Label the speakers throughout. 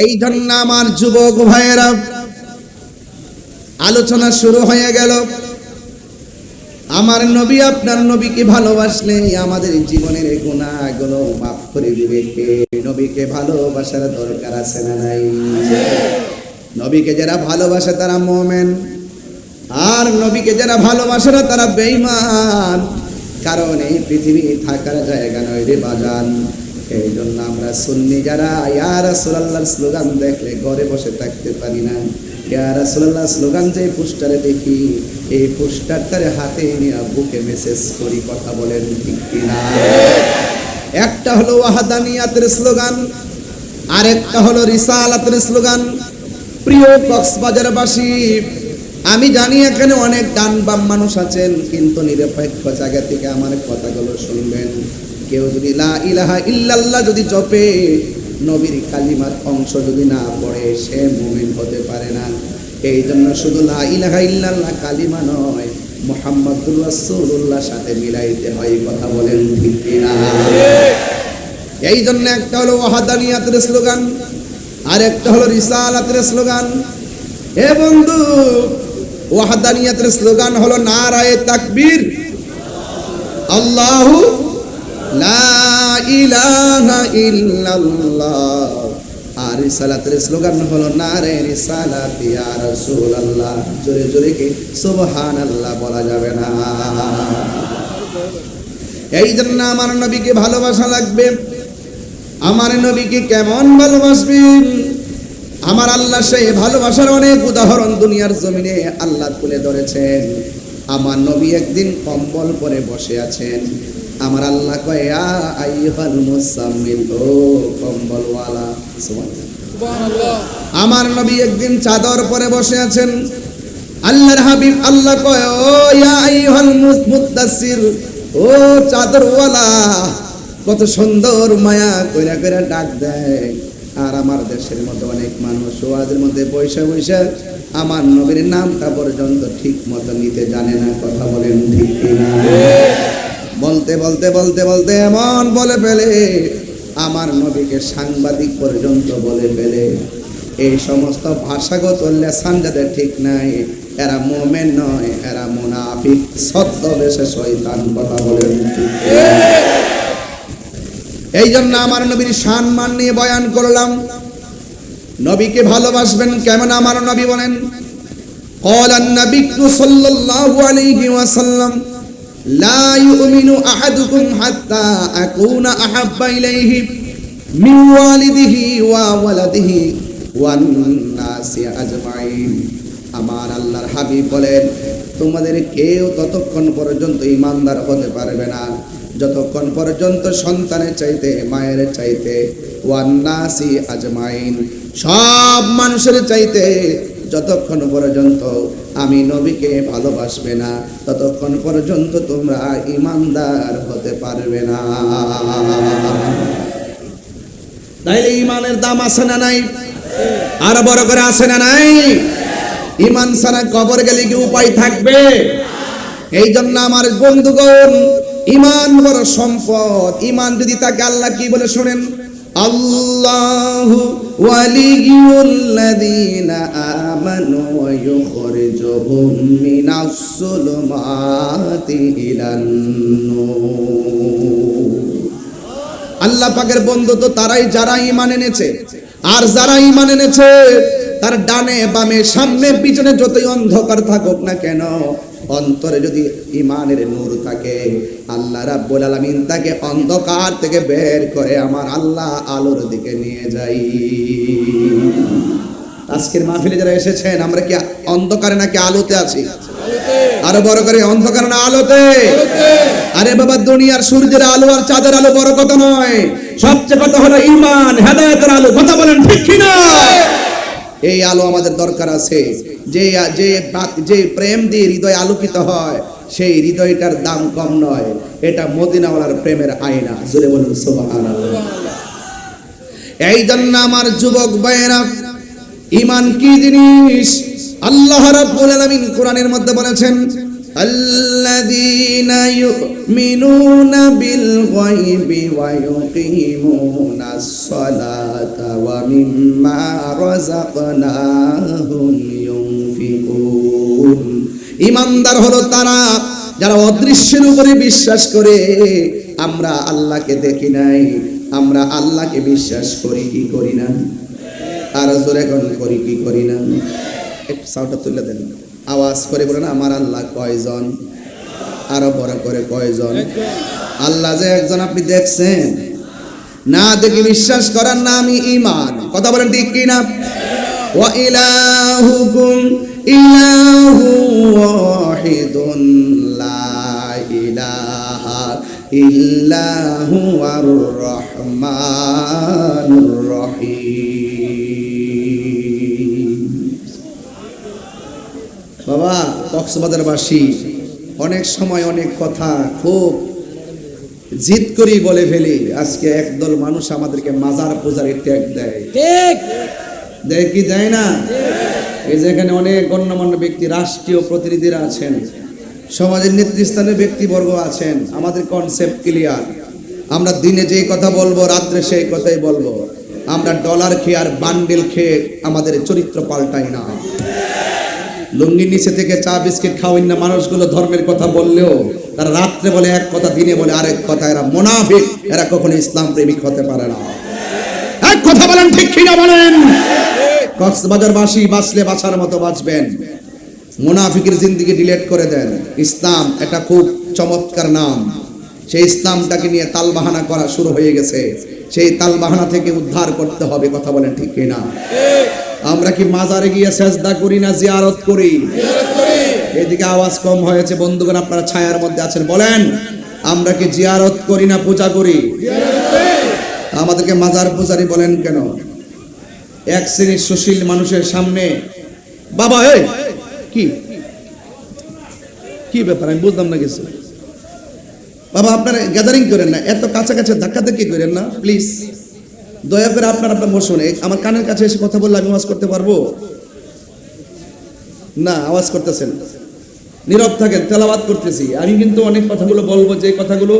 Speaker 1: এই জন্য আমার যুবক ভাইয়েরা, আলোচনা শুরু হয়ে গেল। আমার নবী আপনার নবীকে ভালোবাসলে আমাদের জীবনের গুনাহগুলো মাফ করে দিবে কে? নবীকে ভালোবাসার দরকার আছে না নাই? নবীকে যারা ভালোবাসে তারা মুমিন, আর নবীকে যারা ভালোবাসে না তারা বেঈমান। কারণ এই পৃথিবী থাকার জায়গা নয় রে বাজান। এই জন্য আমরা সুন্নি যারা ইয়া রাসূলুল্লাহর স্লোগান দেখলে ঘরে বসে থাকতে পারি না। ইয়া রাসূলুল্লাহ স্লোগান যে পোস্টারে দেখি, এই পোস্টারটারে হাতে নিয়ে বুকে মেসেজ করি। কথা বলেন ঠিক কিনা? একটা হলো ওয়াহদানিয়াতের স্লোগান, আরেকটা হলো রিসালাতের স্লোগান। প্রিয় কক্সবাজারবাসী, আমি জানি এখানে অনেক ডান বাম মানুষ আছেন, কিন্তু নিরপেক্ষ জায়গা থেকে আমার কথাগুলো শুনবেন। কেউ যদি লা ইলাহা ইল্লাল্লাহ যদি জপে, নবীর কালিমার অংশ যদি না পড়ে, সে মুমিন হতে পারে না। এই জন্য শুধু লা ইলাহা ইল্লাল্লাহ কালিমা নয়, মুহাম্মাদুর রাসূলুল্লাহর সাথে মিলাইতে হয়। কথা বলেন ঠিক কিনা? এই জন্য একটা হলো ওয়াহদানিয়াতের স্লোগান, আর একটা হলো রিসালাতের স্লোগান। হে বন্ধু, ওয়াহদানিয়াতের স্লোগান হলো নারায়ে তাকবীর, আল্লাহু লা ইলাহা ইল্লাল্লাহ। আর রিসালাতের স্লোগান হলো নারায়ে রিসালাত ইয়া রাসূলুল্লাহ। জোরে জোরে কি সুবহানাল্লাহ বলা যাবে না? এই জন্য আমার নবীকে ভালোবাসা লাগবে। আমার নবীকে কেমন ভালোবাসবেন? আমার আল্লাহ সেই ভালোবাসার অনেক উদাহরণ দুনিয়ার জমিনে আল্লাহ তুলে ধরেছেন। আমার নবী একদিন কম্বল পরে বসে আছেন। আমার আল্লাহ কয়, ইয়া আইয়ুহাল মুসাম্মিল, ও কম্বলওয়ালা। সুবহানাল্লাহ। আমার নবী একদিন চাদর পরে বসে আছেন। আল্লাহর হাবিব আল্লাহ কয়, ও ইয়া আইয়ুহাল মুদাসসির, ও চাদরওয়ালা। কত সুন্দর মায়া কইরা কইরা ডাক দেয়। আর আমার দেশের মতো অনেক মানুষ ওয়াজের মধ্যে বৈশা বৈশা আমার নবীর নামটা পর্যন্ত ঠিক মতো নিতে জানে না। কথা বলেন ঠিক কিনা? বলতে বলতে বলতে বলতে এমন বলে ফেলে, আমার নবীকে সাংবাদিক পর্যন্ত বলে ফেলে। এই সমস্ত ভাষাগত লেসান যাদের ঠিক নাই, এরা মুমিন নয়, এরা মুনাফিক, ছদ্মবেশে শয়তান। কথা বলেন ঠিক কিনা? এই জন্য আমার নবীর সম্মান নিয়ে বয়ান করলাম। নবীকে ভালোবাসবেন কেমন? আমার নবী বলেন, ক্বালান নাবিয়্যু সাল্লাল্লাহু আলাইহি ওয়াসাল্লাম, লা ইউমিনু আহাদুকুম হাত্তা আকুনা আহাব্বা ইলাইহি মিন ওয়ালিদিহি ওয়া ওয়ালাদিহি ওয়ান নাসি আজমাইন। আমার আল্লাহর হাবিব বলেন, তোমাদের কেউ ততক্ষণ পর্যন্ত ঈমানদার হতে পারবে না যতক্ষণ পর্যন্ত সন্তানের চাইতে, মায়ের চাইতে, ওয়ান নাসি আজমাইন, সব মানুষের চাইতে যতক্ষণ পর্যন্ত আমি নবীকে ভালোবাসবে না, ততক্ষণ পর্যন্ত তোমরা ঈমানদার হতে পারবে না। তাইলে ঈমানের দাম আছে না নাই? আর বড় করে আছে না নাই? ঈমান ছাড়া কবর গেলে কি উপায় থাকবে? এই জন্য আমার বন্ধুগণ, ঈমান বড় সম্পদ। ঈমান যদি তাকে আল্লাহ কি বলে শুনেন, আল্লাহু ওয়ালিয়ুল্লাযীনা আমানু ওয়া ইউখরিজুহুম মিনাস যুলুমাতি ইলান নূর। আল্লাহ পাকের বন্ধু তো তারাই যারা ঈমান এনেছে। আর যারা ঈমান এনেছে তার ডানে বামে সামনে পিছনে যতই অন্ধকার থাকুক না কেন, অন্তরে যদি ঈমানের নূর থাকে, আল্লাহ রাব্বুল আলামিন তাকে অন্ধকার থেকে বের করে আমার আল্লাহ আলোর দিকে নিয়ে যাই। আজকের মাহফিলে যারা এসেছেন, আমরা কি অন্ধকারে নাকি আলোতে আছি? আরো বড় করে, অন্ধকারে না আলোতে? আরে বাবা, দুনিয়ার সূর্যের আলো আর চাঁদের আলো বড় কথা নয়, সবচেয়ে কথা হলো ঈমান, হেদায়েতের আলো। কথা বলেন ঠিক কিনা? এই আলো আমাদের দরকার আছে। যে প্রেম দিয়ে হৃদয় আলোকিত হয়, সেই হৃদয়টার দাম কম নয়। এটা মদিনাওয়ালার প্রেমের আয়না। জোরে বলুন সুবহানাল্লাহ। এই জন্য আমার যুবক ভাইয়েরা, ঈমান কি জিনিস? আল্লাহ রাব্বুল আলামিন কোরআনের মধ্যে বলেছেন, আল্লাযীনা ইউমিনুনা বিল গায়বি ওয়া ইউকিমুনাস সালাতা ওয়া মিম্মা রাযাকনাহুম ইউনফিকুন। ঈমানদার হলো তারা যারা অদৃশ্যের উপরে বিশ্বাস করে। আমরা আল্লাহকে দেখি নাই, আমরা আল্লাহকে বিশ্বাস করি কি করি না? আর জোরে কোন করি কি করি না? একটু সাউন্ডটা তুলে দেন, আওয়াজ করে বলেন আমার আল্লাহ কয়জন? আরো বড় করে কয়জন? আল্লাহ যে একজন আপনি দেখছেন, না দেখে বিশ্বাস করার নামই ঈমান। কথা বলেন ঠিক কি না? ওয়া ইলাহুকুম ইলাহু ওয়াহিদুন লা ইলাহা ইল্লা হুয়ার রহমানুর রহিম। বাবা, কক্সবাজারবাসী অনেক সময় অনেক কথা খুব জিদ করি বলে ফেলি। আজকে একদল মানুষ আমাদেরকে মাজার পূজারি ট্যাগ দেয়, ঠিক দেয় কি দেয় না? এই যেখানে অনেক গণ্যমান্য ব্যক্তি, রাষ্ট্রীয় প্রতিনিধিরা আছেন, সমাজের নেতৃস্থানীয় ব্যক্তিবর্গ আছেন। আমাদের কনসেপ্ট ক্লিয়ার। আমরা দিনে যেই কথা বলবো, রাত্রে সেই কথাই বলবো। আমরা ডলার খেয়ে আর বান্ডেল খেয়ে আমাদের চরিত্র পাল্টাই না। লুঙ্গির নিচে থেকে চা বিস্কিট খাওয়াই না মানুষগুলো ধর্মের কথা বললেও তারা রাত্রে বলে এক কথা, দিনে বলে আরেক কথা। এরা মুনাফিক, এরা কখনো ইসলাম প্রেমিক হতে পারে না। এক কথা বলেন ঠিক কিনা বলেন? কক্সবাজারবাসী বাঁচলে বাঁচার মতো বাঁচবেন, মুনাফিকের জিন্দেগি ডিলিট করে দেন। ইসলাম এটা খুব চমৎকার নাম। সেই ইসলামটাকে নিয়ে তালবাহানা করা শুরু হয়ে গেছে। সেই তালবাহানা থেকে উদ্ধার করতে হবে। কথা বলেন ঠিক কিনা? আমরা কি মাজারে গিয়ে সেজদা করি না জিয়ারত করি? এদিকে আওয়াজ কম হয়েছে বন্ধুগণ, আপনারা ছায়ার মধ্যে আছেন, বলেন আমরা কি জিয়ারত করি না পূজা করি? আমাদেরকে মাজার পূজারি বলেন কেন? এক শ্রেণীর সুশীল মানুষের সামনে বাবা এই কি কি ব্যাপার আমি বুঝলাম না কিছু। বাবা আপনারা গ্যাদারিং করেন না, এত কাছাকাছি ধাক্কাধাক্কি করেন না প্লিজ। দয়া করে আপনারা বসুন। আমার কানের কাছে এসে কথা বললে আমি আওয়াজ করতে পারবো না? আওয়াজ করতেছেন, নীরব থাকেন, তেলাওয়াত করতেছি। আমি কিন্তু অনেক কথাগুলো বলবো, যে কথাগুলো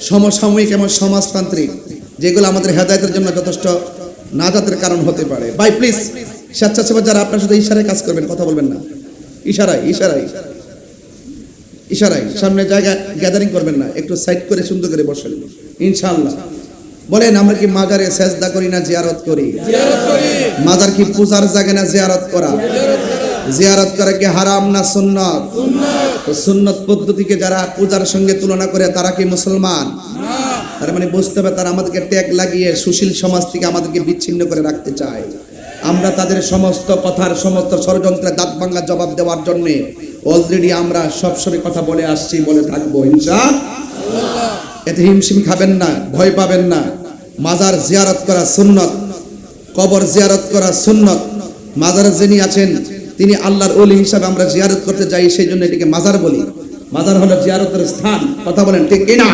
Speaker 1: সমসাময়িক এবং সমাজতান্ত্রিক, যেগুলো আমাদের হেদায়েতের জন্য যথেষ্ট নাজাতের কারণ হতে পারে। ভাই প্লিজ, স্বেচ্ছাসেবক যারা আপনার সাথে ইশারায় কাজ করবেন, কথা বলবেন না। ইশারায় ইশারায় ইশারায় সামনে জায়গা গ্যাদারিং করবেন না, একটু সাইড করে সুন্দর করে বসেন ইনশাআল্লাহ। বলেন আমরা কি মাজারে সেজদা করি না জিয়ারত করি? মাজার কি পূজার জায়গা না জিয়ারত করা? জিয়ারত করা কি হারাম না সুন্নাত? সুন্নাত পদ্ধতিকে যারা পূজার সঙ্গে তুলনা করে তারা কি মুসলমান? তার মানে বুঝতে হবে তারা আমাদেরকে ট্যাগ লাগিয়ে সুশীল সমাজ থেকে আমাদেরকে বিচ্ছিন্ন করে রাখতে চায়। আমরা তাদের সমস্ত কথার, সমস্ত ষড়যন্ত্রের দাঁত ভাঙা জবাব দেওয়ার জন্য অলরেডি আমরা সবসময় কথা বলে আসছি, বলে থাকবো ইনশাআল্লাহ। এতে হিমশিম খাবেন না, ভয় পাবেন না। মাজার জিয়ারত করা সুন্নত, কবর জিয়ারত করা সুন্নত। মাজারে যিনি আছেন তিনি আল্লাহর ওলি হিসাবে আমরা জিয়ারত করতে যাই, সেই জন্য এটিকে মাজার বলি। মাজার হলো জিয়ারতের স্থান। কথা বলেন ঠিক কিনা?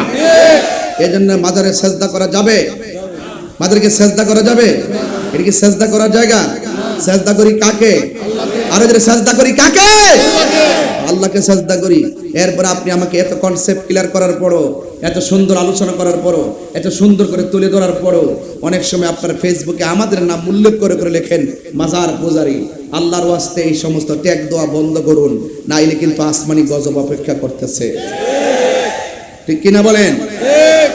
Speaker 1: এই জন্য মাজারে সেজদা করা যাবে? মাজারকে সেজদা করা যাবে? এটা কি সেজদা করার জায়গা? সেজদা করি কাকে? আর যদি সেজদা করি কাকে? আল্লাহকে সেজদা করি। এরপর আপনি আমাকে এত কনসেপ্ট ক্লিয়ার করার পরও, এত সুন্দর আলোচনা করার পরও, এত সুন্দর করে তুলে ধরার পরও অনেক সময় আপনার ফেসবুকে আমাদের নাম উল্লেখ করে করে লেখেন মাজার পূজারি। আল্লাহর ওয়াস্তে এই সমস্ত ট্যাগ দেওয়া বন্ধ করুন, নাইলে কিন্তু আসমানি গজব অপেক্ষা করতেছে। ঠিক কিনা বলেন?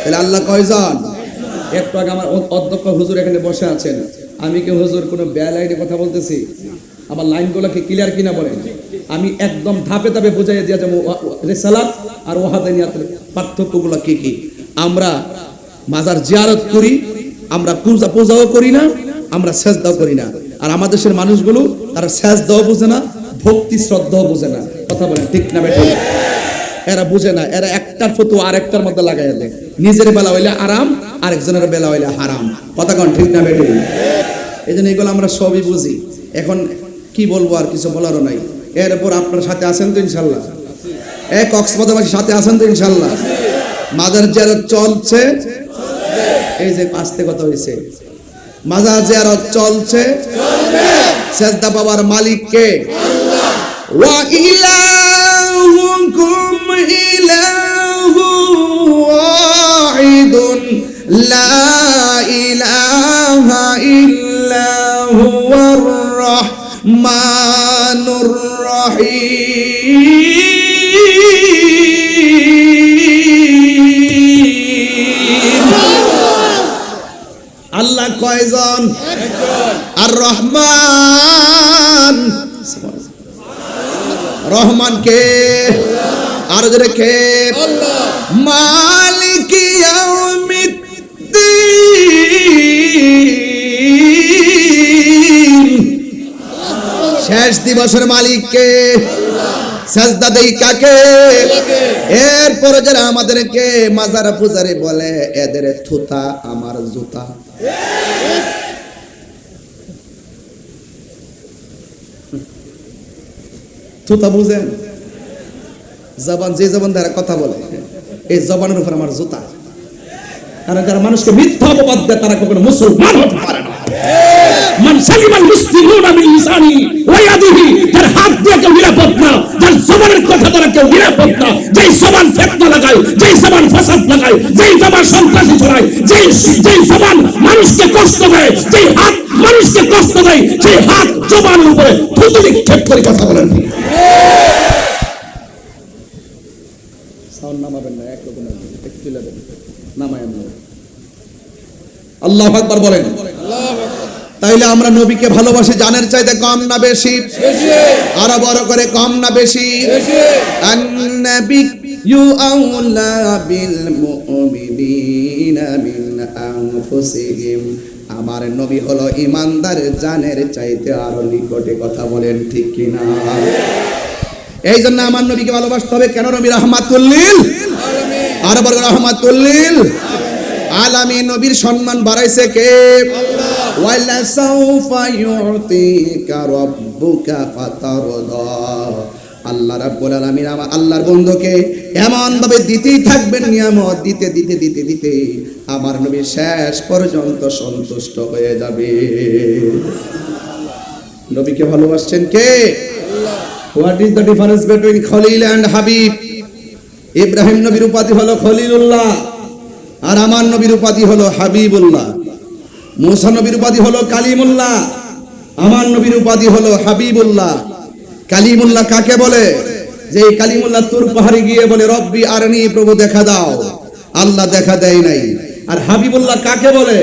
Speaker 1: তাহলে আল্লাহ কয়জন? একটু আগে আমার অধ্যক্ষ হুজুর এখানে বসে আছেন, আমি কি হুজুর কোনো বেলাইনে কথা বলতেছি? আমার লাইনগুলো কি ক্লিয়ার কিনা বলেন? আমি একদম ধাপে ধাপে বুঝাই দিয়ে যাবো রিসালাত আর ওয়াহাদানিয়াতের পার্থক্যগুলো কি কি। আমরা মাজার জিয়ারত করি, আমরা পূজাও করি না, আমরা সেজদাও করি না। আর আমাদের দেশের মানুষগুলো তারা সেজদাও বুঝে না, ভক্তি শ্রদ্ধাও বুঝে না। কথা বলেন ঠিক না বেঠিক? এরা বুঝে না, এরা একটার ফতোয়া আরেকটার মধ্যে লাগাইয়া দেয়। নিজের বেলা হইলে আরাম, আরেকজনের বেলা হইলে হারাম। কথা কন ঠিক না বেঠিক? এই জন্য এগুলো আমরা সবই বুঝি। এখন কি বলবো, আর কিছু বলারও নাই। এরপর আপনার সাথে আছেন তো ইনশাল্লাহ? কক্সবাজারবাসীর সাথে আছেন তো ইনশাল্লাহ? মাজার জিয়ারত চলছে, এই যে আস্তে কথা হয়েছে, মাজার জিয়ারত চলছে, সেজদা পাওয়ার মালিক কে? আল্লাহ। ওয়া ইলাহুকুম লা ইলাহা ইল্লা হুয়ার রহমানুর রহিম। আল্লাহ কয়জন? আর রহমান, রহমান কে? আর জোরে কে? মালিক ইয়াউমিদ্দিন, শেষ দিবসের মালিক কে? সাজদা দেই কাকে? এরপরে যারা আমাদেরকে মাজার পূজারি বলে, এদের থুতা আমার জুতা। থুতা বুঝেন? জবান, যে জবান দ্বারা কথা বলে, এই জবানের উপর আমার জুতা। কারণ যারা মানুষকে মিথ্যা অপবাদ দেয় তারা কখনো মুসলমান হতে পারে না। মান সালিমাল মুসলিমুনা মিন লিসানি ওয়া ইয়াদিহি, যার হাত দিয়ে কেউ নিরাপদ না, যার জবানের কথা দ্বারা কেউ নিরাপদ না, যেই জবান ফিতনা লাগায়, যেই জবান ফাসাদ লাগায়, যেই জবান সন্ত্রাসী ছড়ায়, যেই জবান মানুষকে কষ্ট দেয়, যেই হাত মানুষকে কষ্ট দেয়, সেই হাত জবানের উপরে থুতু নিক্ষেপ করে কথা বলেন। সাউন্ড নামাবেন না, একরকম একটু লাগবে, নামায় আমরা। আল্লাহু আকবার বলেন। তাইলে আমরা নবীকে ভালোবাসি জানের চাইতে কম না বেশি? আরো বড় করে, কম না বেশি? আন-নাবিয়্যু আউলা বিল মুমিনিনা মিন আনফুসিহিম, আমার নবী হলো ঈমানদার জানের চাইতে আরো নিকটে। কথা বলেন ঠিক কিনা? এই জন্য আমার নবীকে ভালোবাসতে হবে। কেন? নবী রাহমাতুল লিল আলামিন। আরো বড় রাহমাতুল লিল আলামিন। নবীর সম্মান বাড়াইছে কে? আল্লাহ। ওয়ালা সাউফা ইউতিকা রাব্বুকা ফাতারদা, আল্লাহ রাব্বুল আলামিন আমার আল্লাহর বন্ধুকে এমন ভাবে দিতেই থাকবেন নিয়ামত, দিতে দিতে দিতে দিতে আমার নবী শেষ পর্যন্ত সন্তুষ্ট হয়ে যাবে। নবীকে ভালোবাসছেন কে? Allah. What is the difference between খলিল এন্ড হাবিব? ইব্রাহিম নবীর উপাধি হলো খলিলুল্লাহ, আর আমার নবীর উপাধি হলো হাবিবুল্লাহ। মুসা নবীর উপাধি হলো কালিমুল্লাহ, আমার নবীর উপাধি হলো হাবিবুল্লাহ। কালিমুল্লাহ কাকে বলে? যে কালিমুল্লাহ তুর পাহাড়ে গিয়ে বলে রব্বি আরনি, প্রভু দেখা দাও, আল্লাহ দেখা দেয় নাই। আর হাবিবুল্লাহ কাকে বলে?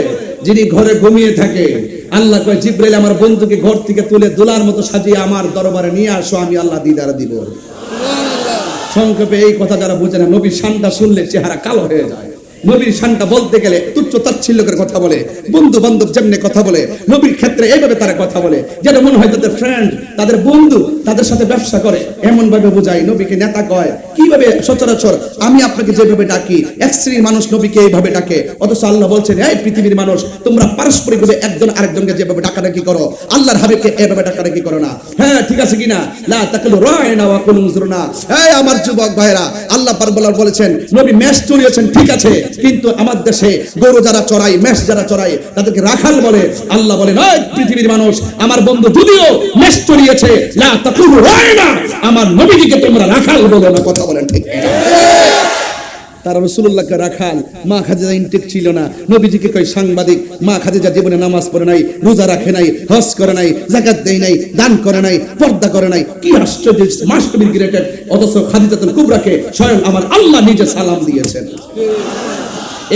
Speaker 1: যিনি ঘরে ঘুমিয়ে থাকে, আল্লাহ কয় জিবরাইল আমার বন্ধুকে ঘর থেকে তুলে দুলার মতো সাজিয়ে আমার দরবারে নিয়ে আসো, আমি আল্লাহ দিদার দিব। সংক্ষেপে এই কথা যারা বুঝে না, নবীর শানটা শুনলে চেহারা কালো হয়ে যায়। নবীর শানটা বলতে গেলে তুচ্ছ তাচ্ছিল্য করে কথা বলে, বন্ধু বান্ধব যেমনি কথা বলে, নবীর ক্ষেত্রে এইভাবে তারা কথা বলে যেন মনে হয় তাদের ফ্রেন্ড, তাদের বন্ধু, তাদের সাথে ব্যবসা করে, এমন ভাবে বোঝায়। নবীকে নেতা কয়। কিভাবে? সচরাচর আমি আপনাকে যেভাবে ডাকি, এক শ্রেণীর মানুষ নবীকে এইভাবে ডাকে, অথচ আল্লাহ বলছেন এই পৃথিবীর মানুষ তোমরা পারস্পরিকভাবে একজন আরেকজনকে যেভাবে ডাকাডাকি করো, আল্লাহর হাবিবকে এভাবে ডাকাডাকি করো না। হ্যাঁ, ঠিক আছে কিনা? লা তাকুলু রায়না ওয়া কুলু উযরুনা। এই আমার যুবক ভাইরা, আল্লাহ পাক বলেছেন নবী মেষ চড়িয়েছেন, ঠিক আছে, কিন্তু আমার দেশে গরু যারা চড়াই, মেষ যারা চড়াই, তাদেরকে রাখাল বলে। আল্লাহ বলেন ওই পৃথিবীর মানুষ, আমার বন্ধু যদিও মেষ চড়িয়েছে, লা তাকুলু রায়না, আমার নবীকে তোমরা রাখাল বলো না। কথা বলেন ঠিক? তারা রাসূলুল্লাহকে রাখাল, মা খাদিজা ইনটেক ছিল না, নবীজিকে কয় সাংবাদিক। মা খাদিজা জীবনে নামাজ পড়ে নাই, রোজা রাখে নাই, হজ করে নাই, যাকাত দেয় নাই, দান করে নাই, পর্দা করে নাই। কি আশ্চর্য, মাস্ট বি গ্রেটেড। অথচ খাদিজাতুল কুবরাকে স্বয়ং আমার আল্লাহ নিজে সালাম দিয়েছেন।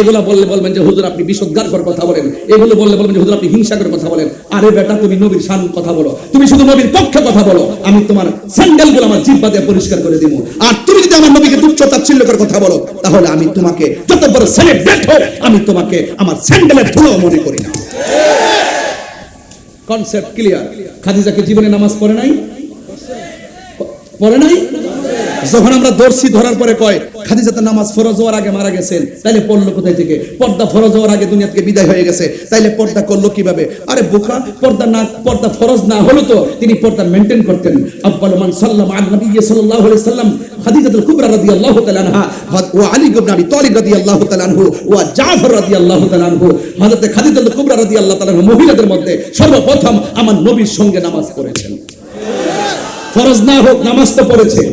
Speaker 1: এগুলো বললে বলবেন যে হুজুর আপনি বিশুদ্ধার কথা বলেন, এগুলো বললে বলবেন যে হুজুর আপনি হিংসার কথা বলেন। আরে বেটা, তুমি নবীর শান কথা বলো, তুমি শুধু নবীর পক্ষে কথা বলো, আমি তোমার স্যান্ডেলগুলো আমার জিহ্বা দিয়ে পরিষ্কার করে দিব। আর তুমি যদি আমার নবীকে তুচ্ছ তাচ্ছিল্য করে কথা বলো, তাহলে আমি তোমাকে যত বড় সেলিব্রেট হোক, আমি তোমাকে আমার স্যান্ডেলের ধুলো মনে করি না। Concept clear? খাদিজাকে জীবনে নামাজ পড়ে নাই, পড়ে নাই। যখন আমরা দর্শি ধরার পরে কয় খাদিজা তো নামাজ ফরজ হওয়ার আগে মারা গেছেন, তাইলে পড়লো কোথায় থেকে? পর্দা ফরজ হওয়ার আগে দুনিয়া থেকে বিদায় হয়ে গেছে, তাইলে পর্দা করলো কিভাবে? আরে বোকা, পর্দা ফরজ না হলো তো তিনি পর্দা মেইনটেইন করতেন। আব্বালু মান সাল্লামা আলা নবী সাল্লাল্লাহু আলাইহি সাল্লাম খাদিজাতুল কুবরা রাদিয়াল্লাহু তাআলা আনহা ওয়া আলী ইবনে আবি তালিব রাদিয়াল্লাহু তাআলা আনহু ওয়া জাফর রাদিয়াল্লাহু তাআলা আনহু। হযরত খাদিজাতুল কুবরা রাদিয়াল্লাহু তাআলা আনহা মহিলাদের মধ্যে সর্বপ্রথম আমার নবীর সঙ্গে নামাজ পড়েছেন। ফরজ না হোক নামাজ তো পড়েছে,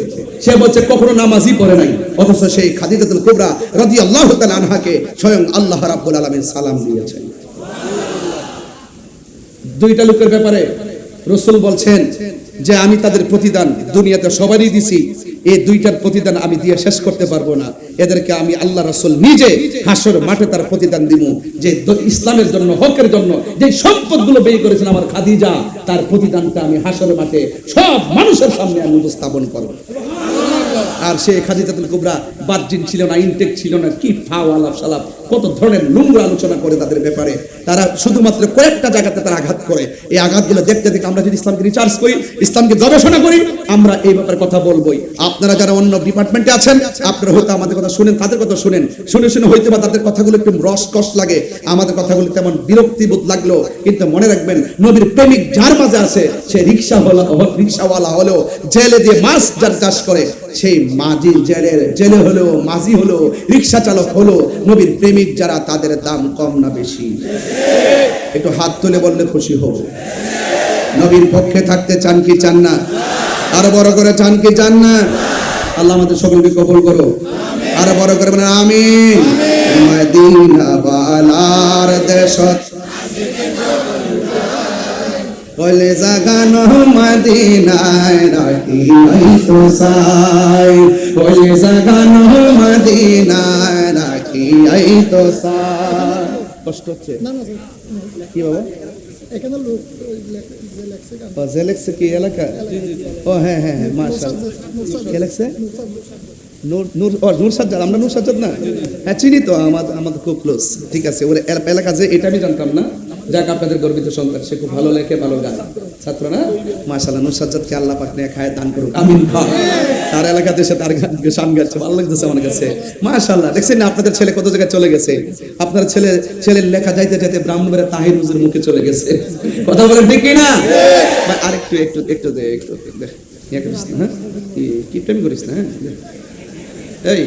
Speaker 1: সে বলছে কখনো নামাজই পড়ে নাই, অথচ সেই খাদিজাতুল কুবরা রাদিয়াল্লাহু তাআলা আনহাকে স্বয়ং আল্লাহ রাব্বুল আলামিন সালাম দিয়েছেন। দুইটা লোকের ব্যাপারে রাসূল বলছেন যে আমি তাদের প্রতিদান দুনিয়াতে সবারই দিছি, এই দুইটার প্রতিদান আমি দিয়ে শেষ করতে পারবো না, এদেরকে আমি আল্লাহ রাসূল নিজে হাসর মাঠে তার প্রতিদান দিব। যে ইসলামের জন্য, হকের জন্য যে সম্পদগুলো ব্যয় করেছেন আমার খাদিজা, তার প্রতিদানটা আমি হাসর মাঠে সব মানুষের সামনে আমি উপস্থাপন করব। আর সে খাদিজাতুল কুবরা বাদজিন ছিল না, ইনটেক ছিল না, কি ফাও আলাপ সালাপ কত ধরনের নোংরা আলোচনা করে তাদের ব্যাপারে। তারা শুধুমাত্র কয়েকটা জায়গাতে তারা আঘাত করে। এই আঘাতগুলো দেখতে দেখতে আমরা যদি ইসলামকে রিসার্চ করি, ইসলামকে গবেষণা করি, আমরা এই ব্যাপারে কথা বলবোই। আপনারা যারা অন্য ডিপার্টমেন্টে আছেন, আপনারা হয়তো আমাদের কথা শুনেন, তাদের কথা শুনেন, শুনে শুনে হয়তো বা তাদের কথাগুলো একটু রসকস লাগে, আমাদের কথাগুলো তেমন বিরক্তিবোধ লাগলো, কিন্তু মনে রাখবেন নবীর প্রেমিক যার মাঝে আছে, সে রিক্সাওয়ালা হলো, জেলে দিয়ে মাছ যার চাষ করে, সেই মাঝি জেলে হলো, মাঝি হলো, রিক্সা চালক হলো, নবীর প্রেমিক যারা, তাদের দাম কম না বেশি? একটু হাত তুলে বললে খুশি হব। নবীর পক্ষে থাকতে চান কি চান না? আরো বড় করে চান কি চান না? আল্লাহ আমাদের সকলকে কবুল করো, আরো বড় করে বলেন আমিন। মদিনা বালার দেশত বলে জাগানো মদিনায় রাখি আইতো সাই, বলে জাগানো মদিনায় রাখি আইতো সাই। কষ্ট হচ্ছে কি বাবা? এখানে লোক যে লেখছে কি এলাকা? ও হ্যাঁ হ্যাঁ হ্যাঁ, মাশাআল্লাহ। কে লেখছে? নূর সাজ্জাদ। আমরা নূর সাজ্জাদ না? হ্যাঁ চিনি তো, আমাদের খুব ক্লোজ। ঠিক আছে, ওর এলাকা যে, এটা আমি জানতাম না। যাক, আপনাদের গর্বিত সন্তান, সে খুব ভালো লেখে, ভালো গান, ছাত্র না? মাশাআল্লাহ। নূর সাজ্জাদকে আল্লাহ পাক নেক হায়াত দান করুক, আমিন। তার এলাকাতে সে তার গান গাচ্ছে, ভালো লাগতেছে আমার কাছে, মাশাআল্লাহ। দেখছেন না আপনাদের ছেলে কত জায়গায় চলে গেছে? আপনার ছেলের লেখা যাইতে যাইতে ব্রাহ্মণবাড়িয়া তাহির হুজুর মুখে চলে গেছে। কথা বলেন ঠিক কি না? আর একটু দে, হ্যাঁ কি প্রেম করিস না? এই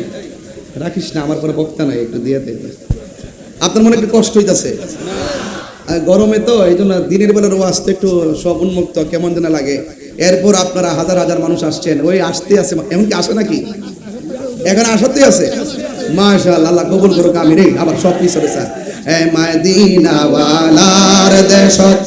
Speaker 1: রাখিস না, আমার পরে বক্তা নাই, একটু দিয়ে দে। আপনার মনে একটু কষ্ট হইতাছে গরমে, তো এই জন্য দিনের বেলার ওয়াজ তো একটু সব উন্মুক্ত, কেমন যেন লাগে। এরপর আপনারা হাজার হাজার মানুষ আসছেন, ওই আসতে আছে, এমনকি আসে নাকি? এখানে আসাতেই আছে, মাশাআল্লাহ। আল্লাহ কবুল করুক, আমিন। রে আবার সব কিছু স্যার, এ মদিনা ওয়ালার দেশত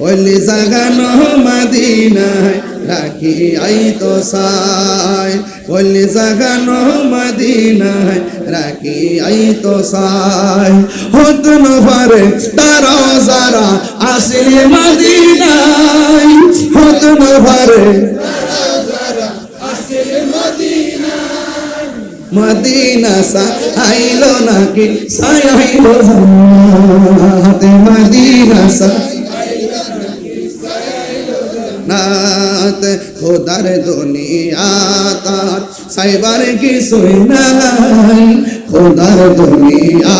Speaker 1: ওইলি জাগানো মদিনায় রাখি আইতো সাই, ওইলি জাগানো মদিনায় রাখি আইতো সাই। হতন পারে তারা যারা আসিল মদিনায়, হতন পারে মদিনা সা আইলো নাকি সাই আইলো জান্নাতে, মদিনা সা নাত খোদার দুনিয়া তার সাইবার কিছুই নাই, খোদার দুনিয়া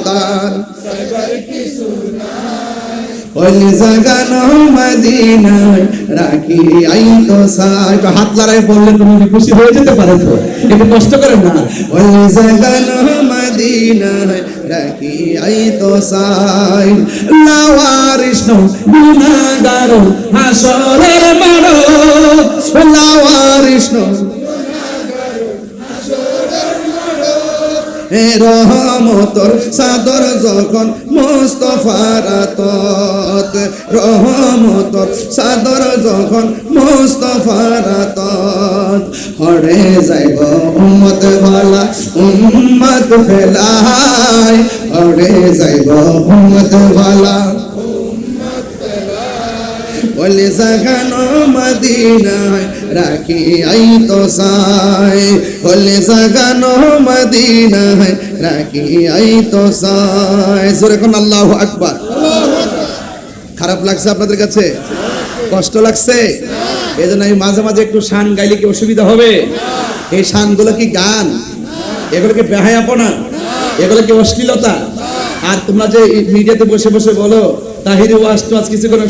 Speaker 1: তার সাইবার কিছুই নাই। ওই জাগানো মদিনায় রাখি আইতো সাই। হাত লড়াই বললে তুমি খুশি হয়ে যেতে পারো, তো একটু কষ্ট করেন না। ওই জাগানো মদিনায় রাখি আইতো সাই। লাওয়ারিস গুনাহগার হাসরের মাঠে, লাওয়ারিস রহমতর সাদর যখন মুস্তাফার আতত, রহমতর সাদর যখন মুস্তাফার আতত, হরে যাইব উম্মত ভালা উম্মত ফেলাই, হরে যাইব উম্মত ভালা উম্মত ফেলাই। বলে জাগানো মদিনায় রাখি আইতো সাই, বলে জাগানো মদিনায় রাখি আইতো সাই। জোরে কোন আল্লাহু আকবার। খারাপ লাগছে আপনাদের কাছে? কষ্ট লাগছে? এই জন্য আমি মাঝে মাঝে একটু শান গাইলে কি অসুবিধা হবে? এই শানগুলো কি গান? এগুলো কি বেহায়াপনা? এগুলো কি অশ্লীলতা? আর তোমরা যে মিডিয়াতে বসে বসে বলো তাহিরি ওয়াজ তো আজ কিছু করে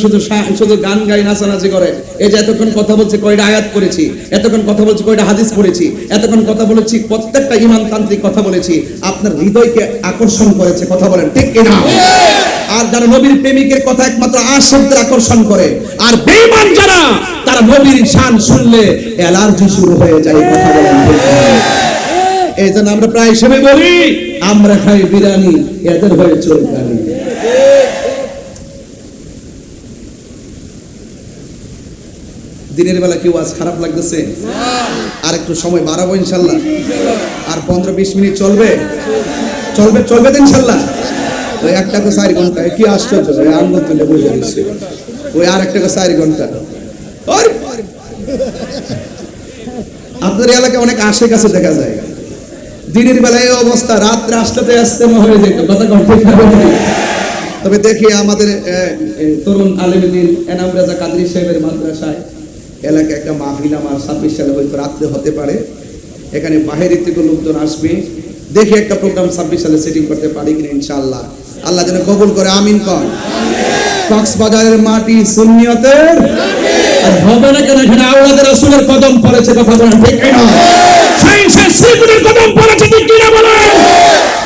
Speaker 1: শুধু গান গাই নাচানাচি করে, এই যে এতক্ষণ কথা বলছে কয়টা আয়াত পড়েছি, এতক্ষণ কথা বলছি কয়টা হাদিস পড়েছি, এতক্ষণ কথা বলেছি প্রত্যেকটা ইমানতান্ত্রিক কথা বলেছি, আপনার হৃদয়কে আকর্ষণ করেছে। কথা বলেন ঠিক কিনা? আর যারা নবীর প্রেমিকের কথা একমাত্র আশিকদের আকর্ষণ করে, আর বেঈমান যারা তারা নবীর শান শুনলে অ্যালার্জি শুরু হয়ে যায়। কথা বলেন ঠিক না? এই জন্য আমরা প্রায় হিসেবে বলি আমরা খাই বিরিয়ানি, এদের হয়ে চুলকানি। দিনের বেলা কি ওয়াজ খারাপ লাগতেছে? আর একটু সময় বাড়াবো ইনশাল্লাহ, আর 15-20 মিনিট চলবে চলবে চলবে তো ইনশাল্লাহ। ওই 1 টাকা 4 ঘন্টা কি আশ্চর্য, আঙ্গুল তুলে বসে দিচ্ছে। ওই আর 1 টাকা 4 ঘন্টা। আপনাদের এলাকায় অনেক আশে কাছে দেখা যায়, দিনের বেলায় এই অবস্থা, রাত্রে আসতে আসতে হয়ে যেত। কথা ঠিক না? তবে দেখি আমাদের তরুণ আলেমদ্দিন এনাম রাজা কাদরি সাহেবের মাদ্রাসায় এলাকায় একটা মাহফিল আমার 26 সালে হয়তো রাত্রে হতে পারে। এখানে বাহিরের থেকে লোকজন আসবে, দেখি একটা প্রোগ্রাম 26 সালে সেটিং করতে পারি কিনা ইনশাআল্লাহ। আল্লাহ যেন কবুল করে, আমিন কর। কক্সবাজারের মাটি সুন্নিয়তের, আর হবে না কেন? এখানে আওলাদের রাসূলের কদম পড়েছে। কথা বলেন ঠিক কিনা? সাইয়েন্সের সিগুনের কদম পড়েছে ঠিক কিনা বলেন?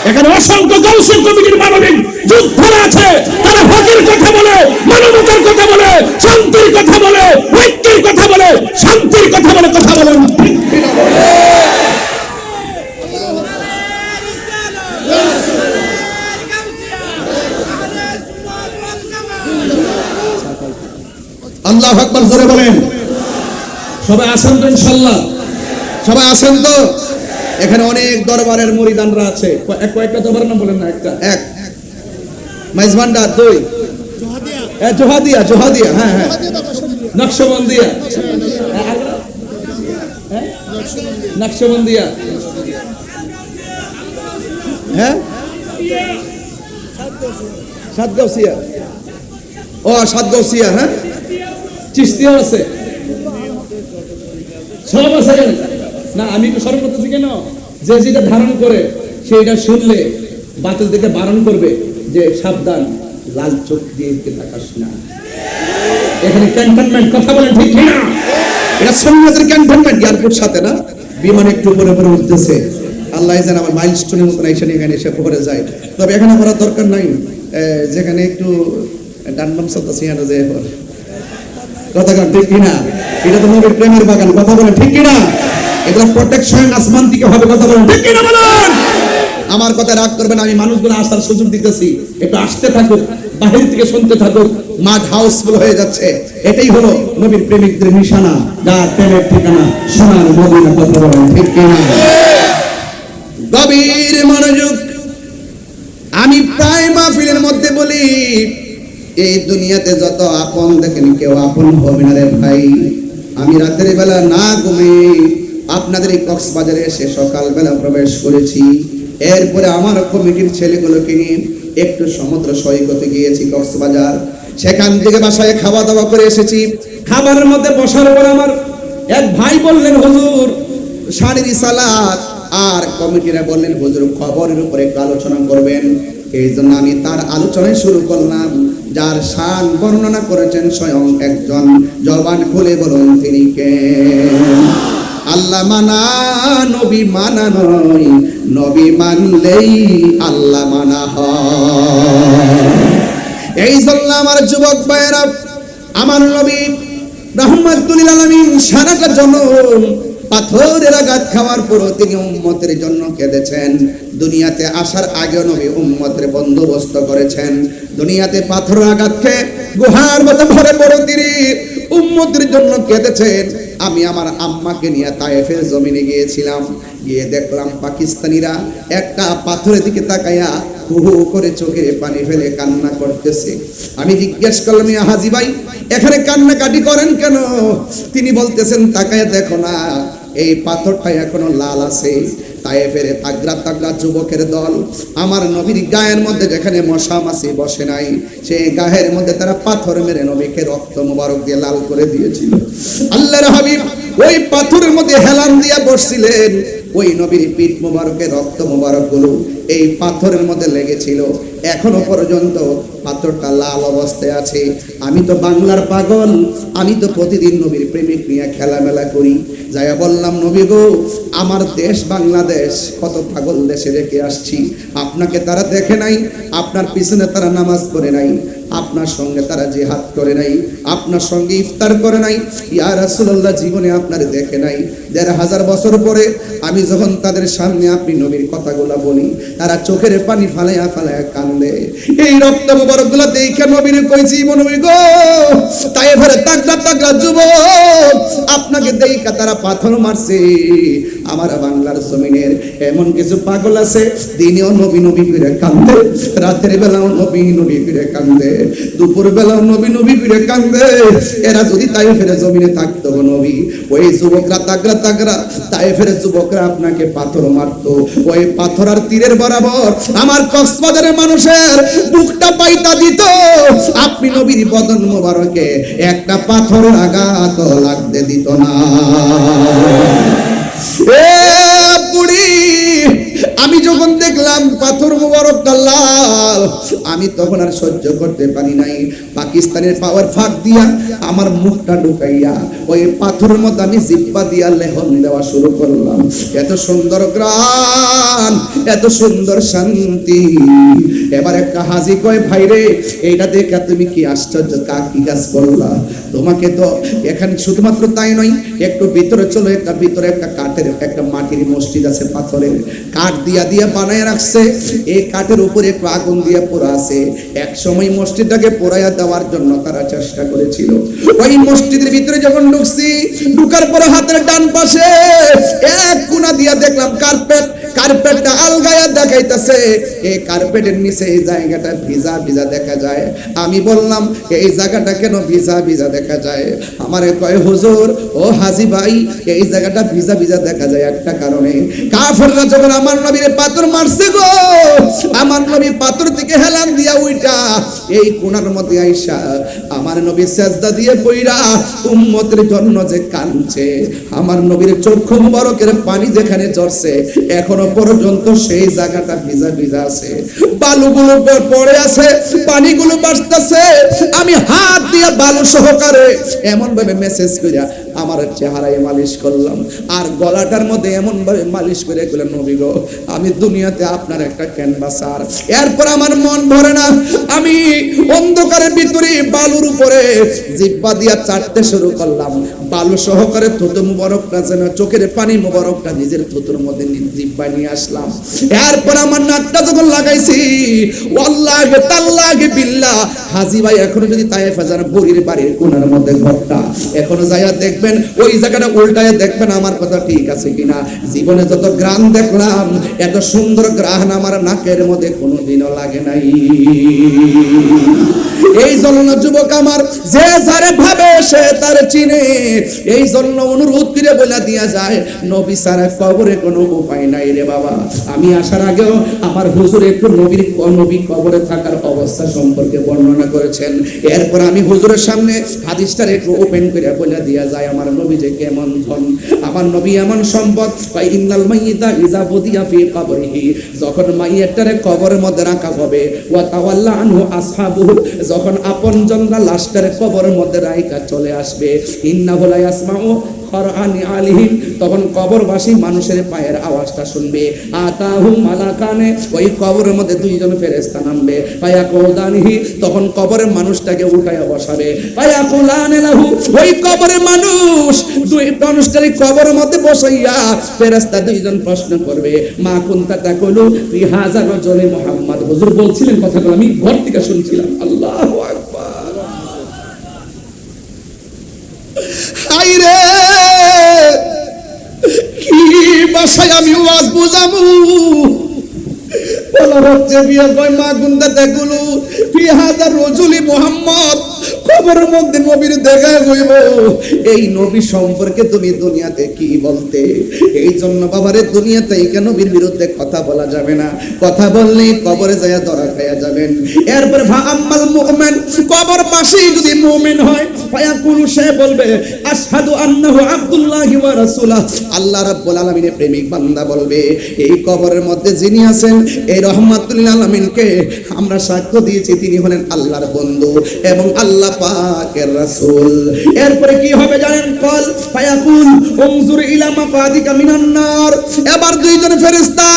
Speaker 1: এখানে অসংখ্য গাউসুল কমিটির মানবিক যোদ্ধারা আছে, তারা হকের কথা বলে, মানবতার কথা বলে, শান্তির কথা বলে, ঐক্যের কথা বলে, শান্তির কথা বলে। কথা বলেন ঠিক কিনা? আল্লাহু আকবার, জোরে বলেন। সবাই আসেন তো ইনশাআল্লাহ? সবাই আসেন তো? এখানে অনেক দরবারের মুরিদানরা আছে। কয়েকটা দরবারের নাম বলেন না? একটা, এক মাইজভান্ডার, 2 জোহাদিয়া, জোহাদিয়া, হ্যাঁ হ্যাঁ, নকশবন্দিয়া, নকশবন্দিয়া, হ্যাঁ, সাতগাউসিয়া, ও সাতগাউসিয়া, হ্যাঁ, চিশতিয়া আছে, সব আছে না? আমি একটু স্মরণ করতেছি কেন? যে যেটা ধারণ করে সেইটা শুনলে বাতিল থেকে বারণ করবে যে সাবধান, লাল চোখ দিয়ে তাকাস না। এখানে ক্যান্টনমেন্ট। কথা বলেন ঠিক কিনা? এটা সুন্নাতের ক্যান্টনমেন্ট। এয়ারপোর্ট সাথে না, বিমান একটু উপরে উপরে উঠতেছে। আল্লাহ জানে আমার মাইলস্টোনের মতন এখানে এসে পড়ে যায়। তবে এখানে করার দরকার নাই, যেখানে একটু ডানবাম চলতেছে এখানে যে কথা বলেন ঠিক কিনা? এটা তো নবীর প্রেমের বাগান। কথা বলেন ঠিক কিনা? এটা প্রোটেকশন আসমান থেকে হবে। কথা বলেন ঠিক কিনা বলেন? আমার কথা রাগ করবেন, আমি মানুষগুলো আসার সুযোগ দিতেছি, একটু আসতে থাকুক, বাহির থেকে শুনতে থাকুক। মাঠ হাউসফুল হয়ে যাচ্ছে। এটাই হলো নবীর প্রেমিকদের নিশানা, যার প্রেমের ঠিকানা সোনার মদিনা। কথা বলেন ঠিক কিনা? গভীর মনোযোগ। আমি প্রায় মাহফিলের মধ্যে বলি, এই দুনিয়াতে যত আপন দেখেন কেউ আপন হবে না রে ভাই। আমি রাতের বেলা না ঘুমিয়ে আপনাদের এই কক্সবাজারে এসে সকালবেলা প্রবেশ করেছি। এরপরে আমার কমিটির ছেলেগুলোকে নিয়ে একটু সমুদ্র সৈকতে গিয়েছি কক্সবাজার। সেখান থেকে বাসায় খাওয়া দাওয়া করে এসেছি। খাবারের মধ্যে বসার পর আমার এক ভাই বললেন, হুজুর শাড়ির সালাত, আর কমিটিরা বললেন, হুজুর খবরের উপরে একটু আলোচনা করবেন। এই জন্য আমি তার আলোচনায় শুরু করলাম, যার শান বর্ণনা করেছেন স্বয়ং একজন। জবান খুলে বলুন তিনি কে? আল্লাহ মানা নবী মানা নয়, নবী মানলেই আল্লাহ মানা হয়। এই জন্য আমার যুবক ভাইয়েরা, আমার নবী রাহমাতুল লিল আলামিন সারাটা জনম পাথরের আঘাত খাওয়ার পর তিনি উম্মতের জন্য কেঁদেছেন। দুনিয়াতে আসার আগে নবী উম্মতের বন্দোবস্ত করেছেন। দুনিয়াতে পাথরের আঘাত খেয়ে গুহার মধ্যে ভরে পড়ে তিনি উম্মতের জন্য কেঁদেছেন। আমি আমার আম্মাকে নিয়ে তায়েফের জমিনে গিয়েছিলাম, গিয়ে দেখলাম পাকিস্তানিরা একটা পাথরের দিকে তাকায়া হু হু করে চোখে পানি ফেলে কান্না করতেছে। আমি জিজ্ঞেস করলাম, হাজী ভাই এখানে কান্নাকাটি করেন কেন? তিনি বলতেছেন, তাকায়া দেখো না, এই পাথরটা এখনো লাল আছে। তায়েফের তাগড়া তাগড়া যুবকের দল আমার নবীর গায়ের মধ্যে যেখানে মশা মাছি বসে নাই, সেই গায়ের মধ্যে তারা পাথর মেরে নবীকে রক্ত মোবারক দিয়ে লাল করে দিয়েছিল। আল্লাহর হাবিব ওই পাথরের মধ্যে হেলান দিয়ে বসছিলেন। ওই নবীর পিঠ মোবারকের রক্ত মোবারক গুলো এই পাথরের মধ্যে লেগেছিল। এখনো পর্যন্ত পাথরটা লাল অবস্থায় আছে। আমি তো বাংলার পাগল, আমি তো প্রতিদিন নবীর প্রেমিক নিয়ে খেলামেলা করি। যাইয়া বললাম, নবী গো আমার দেশ বাংলাদেশ কত পাগল দেশে রেখে আসছি, আপনাকে তারা দেখে নাই, আপনার পিছনে তারা নামাজ পড়ে নাই, আপনার সঙ্গে তারা জিহাদ করে নাই, আপনার সঙ্গে ইফতার করে নাই, ইয়া রাসূলুল্লাহ জীবনে আপনার দেখে নাই। ১৫০০ বছর পরে আমি যখন তাদের সামনে আপনি নবীর কথাগুলো বলি, তারা চোখের পানি ফালাইয়া ফালাইয়া কান্দে। এই রক্ত মুবারকগুলো দেখে নবীর কইছি, নবী গো তায়েফের তাগড়া তাগড়া যুবক আপনাকে দেখে তারা পাথর মারছে। আমার বাংলার জমিনের এমন কিছু পাগল আছে, দিনেও নবী নবী করে কান্দে, রাতের বেলাও নবী নবী করে কান্দে, দুপুর বেলাও নবী নবী করে কান্দে। এরা যদি তায়েফের জমিনে থাকতো নবী, ওই যুবকরা তাগড়া তাগড়া তায়েফের যুবকরা আপনাকে পাথর মারতো, ওই পাথর আর তীরের বরাবর আমার কক্সবাজারের মানুষের বুকটা পাইতা দিত। আপনি নবীর বদন মোবারকে একটা পাথরের আঘাত লাগতে দিত না। বুড়ি আমি যখন দেখলাম পাথর মুবারকটা লাল, আমি তখন আর সহ্য করতে পারি নাই। পাকিস্তানের পাওয়ার ফাঁক দিয়া আমার মুখটা ঢুকাইয়া ওই পাথরের মধ্যে আমি জিব্বা দিয়া লেহন দেওয়া শুরু করলাম। এত সুন্দর গ্রান, এত সুন্দর শান্তি। এবার একটা হাজি কয়, ভাইরে এইটা দেখে তুমি কি আশ্চর্য কি কাজ করলা? তোমাকে তো এখানে শুধুমাত্র তাই নয়, একটু ভিতরে চলো, একটা ভিতরে একটা কাঠের একটা মাটির মসজিদ আছে, পাথরের কাঠ দিয়া দিয়া বানায় রাখছে। এই কাঠের উপরে একটু আগুন দিয়ে পোড়া আছে। এক সময় মসজিদটাকে পোড়াইয়া দেওয়ার জন্য তারা চেষ্টা করেছিল। ওই মসজিদের ভিতরে যখন ঢুকছি, ঢুকার পরে হাতের ডান পাশে এক কোণা দিয়া দেখলাম কার্পেট, কার্পেটটা আলগায়া দেখাইতেছে। এই কার্পেটের নিচে এই জায়গাটা ভিজা ভিজা দেখা যায়। আমি বললাম এই জায়গাটা কেন ভিজা ভিজা দেখা যায়? আমারে কয়, হুজুর ও হাজি ভাই, এই জায়গাটা ভিজা ভিজা দেখা যায় একটা কারণে, কাফেররা যখন আমার নবীরে পাথর মারছে গো, আমার নবী পাথর থেকে হেলান দিয়া উইটা এই কোণার মধ্যে আইসা আমার নবী সেজদা দিয়ে পইরা উম্মতের জন্য যে কাঁদছে, আমার নবীর চক্ষু মুবারকের পানি যেখানে ঝরছে এখনো পর্যন্ত সেই জায়গাটা ভিজা ভিজা আছে, বালুগুলো পড়ে আছে, পানিগুলো বাসতেছে। আমি হাত দিয়ে বালু সহকারে এমন ভাবে মেসেজ কইরা আমার চেহারায় মালিশ করলাম, আর গলাটার মধ্যে এমন ভাবে মালিশ করে কইলাম, নবী গো আমি দুনিয়াতে আপনার একটা ক্যানভাসার। এরপর আমার মন ভরে না, আমি অন্ধকারের ভিতরে বালুর উপরে জিহ্বা দিয়া চাটতে শুরু করলাম। বালু সহকারে থুতু মুবারকটা যেন চোখের পানি মুবারকটা নিজের থুতুর মধ্যে জিহ্বায় নিয়ে আসলাম। এরপর আমার নাকটা যখন লাগাইছি, ওয়াল্লাহি তাল্লাহি বিল্লাহ, হাজী ভাই এখনো যদি তায়েফে যান, বুড়ির বাড়ির কোণার মধ্যে ঘরটা এখনো যাইয়া দেখবেন, ওই জায়গাটা উল্টায় দেখবেন আমার কথা ঠিক আছে কিনা। জীবনে যত গ্রাম দেখলাম, এত সুন্দর গ্রাহণ আমার নাকের মধ্যে কোনোদিনও লাগে নাই। এই জন্য যুবক আমার, যে যারে ভাবে সে তার চিনে। এই জন্য অনুরোধ করে বলে দিয়া যায়, নবী ছাড়া কবরে কোনো উপায় নাই রে বাবা। আমি আসার আগেও আমার হুজুর একটু নবী কবরে থাকার অবস্থা সম্পর্কে বর্ণনা করেছেন। এরপর আমি হুজুরের সামনে হাদিসটার একটু ওপেন করে বলে দিয়া যায়, আমার নবী যে কেমন ধন, আমার নবী এমন সম্পদ। ইন্নাল মাইয়িতা ইযা বুদিয়া ফি কবরিহি, যখন মাইয়াটারে কবরের মধ্যে রাখা হবে, ওয়া তাওয়াল্লা আনহু আসহাবুহু, যখন আপনজনরা লাশটারে কবরের মধ্যে রাইখা চলে আসবে, ইন্নাহু লা ইয়াসমাউ খরআনি আলিহিম, তখন কবরবাসী মানুষের পায়ের আওয়াজটা শুনবে। আতাহু মালাকানে, ওই কবরের মধ্যে দুইজন ফেরেশতা নামবে। ফায়াকুদানিহি, তখন কবরের মানুষটাকে উঠায়া বসাবে। ফায়াকুলানে লাহু, ওই কবরের মানুষ দুই মানুষটারে কবরের মধ্যে বসাইয়া ফেরেশতা দুইজন প্রশ্ন করবে, মা কুনতা তাকুলু ফি হাযা রাজুলি মুহাম্মদ, হুজুর বলছিলেন কথাগুলো আমি ঘর থেকে শুনছিলাম। আল্লাহু আকবার। হায়রে কি ভাষায় আমি ওয়াজ বুঝামু? বলা হচ্ছে বিয়ে কয়, মা কুনতা তাকুলু ফি হাযা রাজুলি মুহাম্মদ, কবরের মধ্যে নবীর দেখা হইব, এই নবী সম্পর্কে তুমি দুনিয়াতে কি বলতে? এই জন্য বাবারে দুনিয়াতে এই নবীর বিরুদ্ধে কথা বলা যাবে না, কথা বললে কবরে যায় ধরা খায়া যাবেন। এরপর ফাআম্মাল মুমিন, কবরবাসী যদি মুমিন হয়, ফায়াকুলু, সে বলবে আশহাদু আন্নাহু আব্দুল্লাহি ওয়া রাসূলুহু, আল্লাহ রাব্বুল আলামিনের প্রেমিক বান্দা বলবে, এই কবরের মধ্যে যিনি আছেন এই রহমাতুল লিল আলামিনকে আমরা সাক্ষ্য দিয়েছি তিনি হলেন আল্লাহর বন্ধু এবং আল্লাহ পাক পাকের রাসূল। এরপরে কি হবে জানেন? কল ফায়াকুল উনজুর ইলা মাকাদিকা মিনান নার। এবার দুইজন ফেরেশতা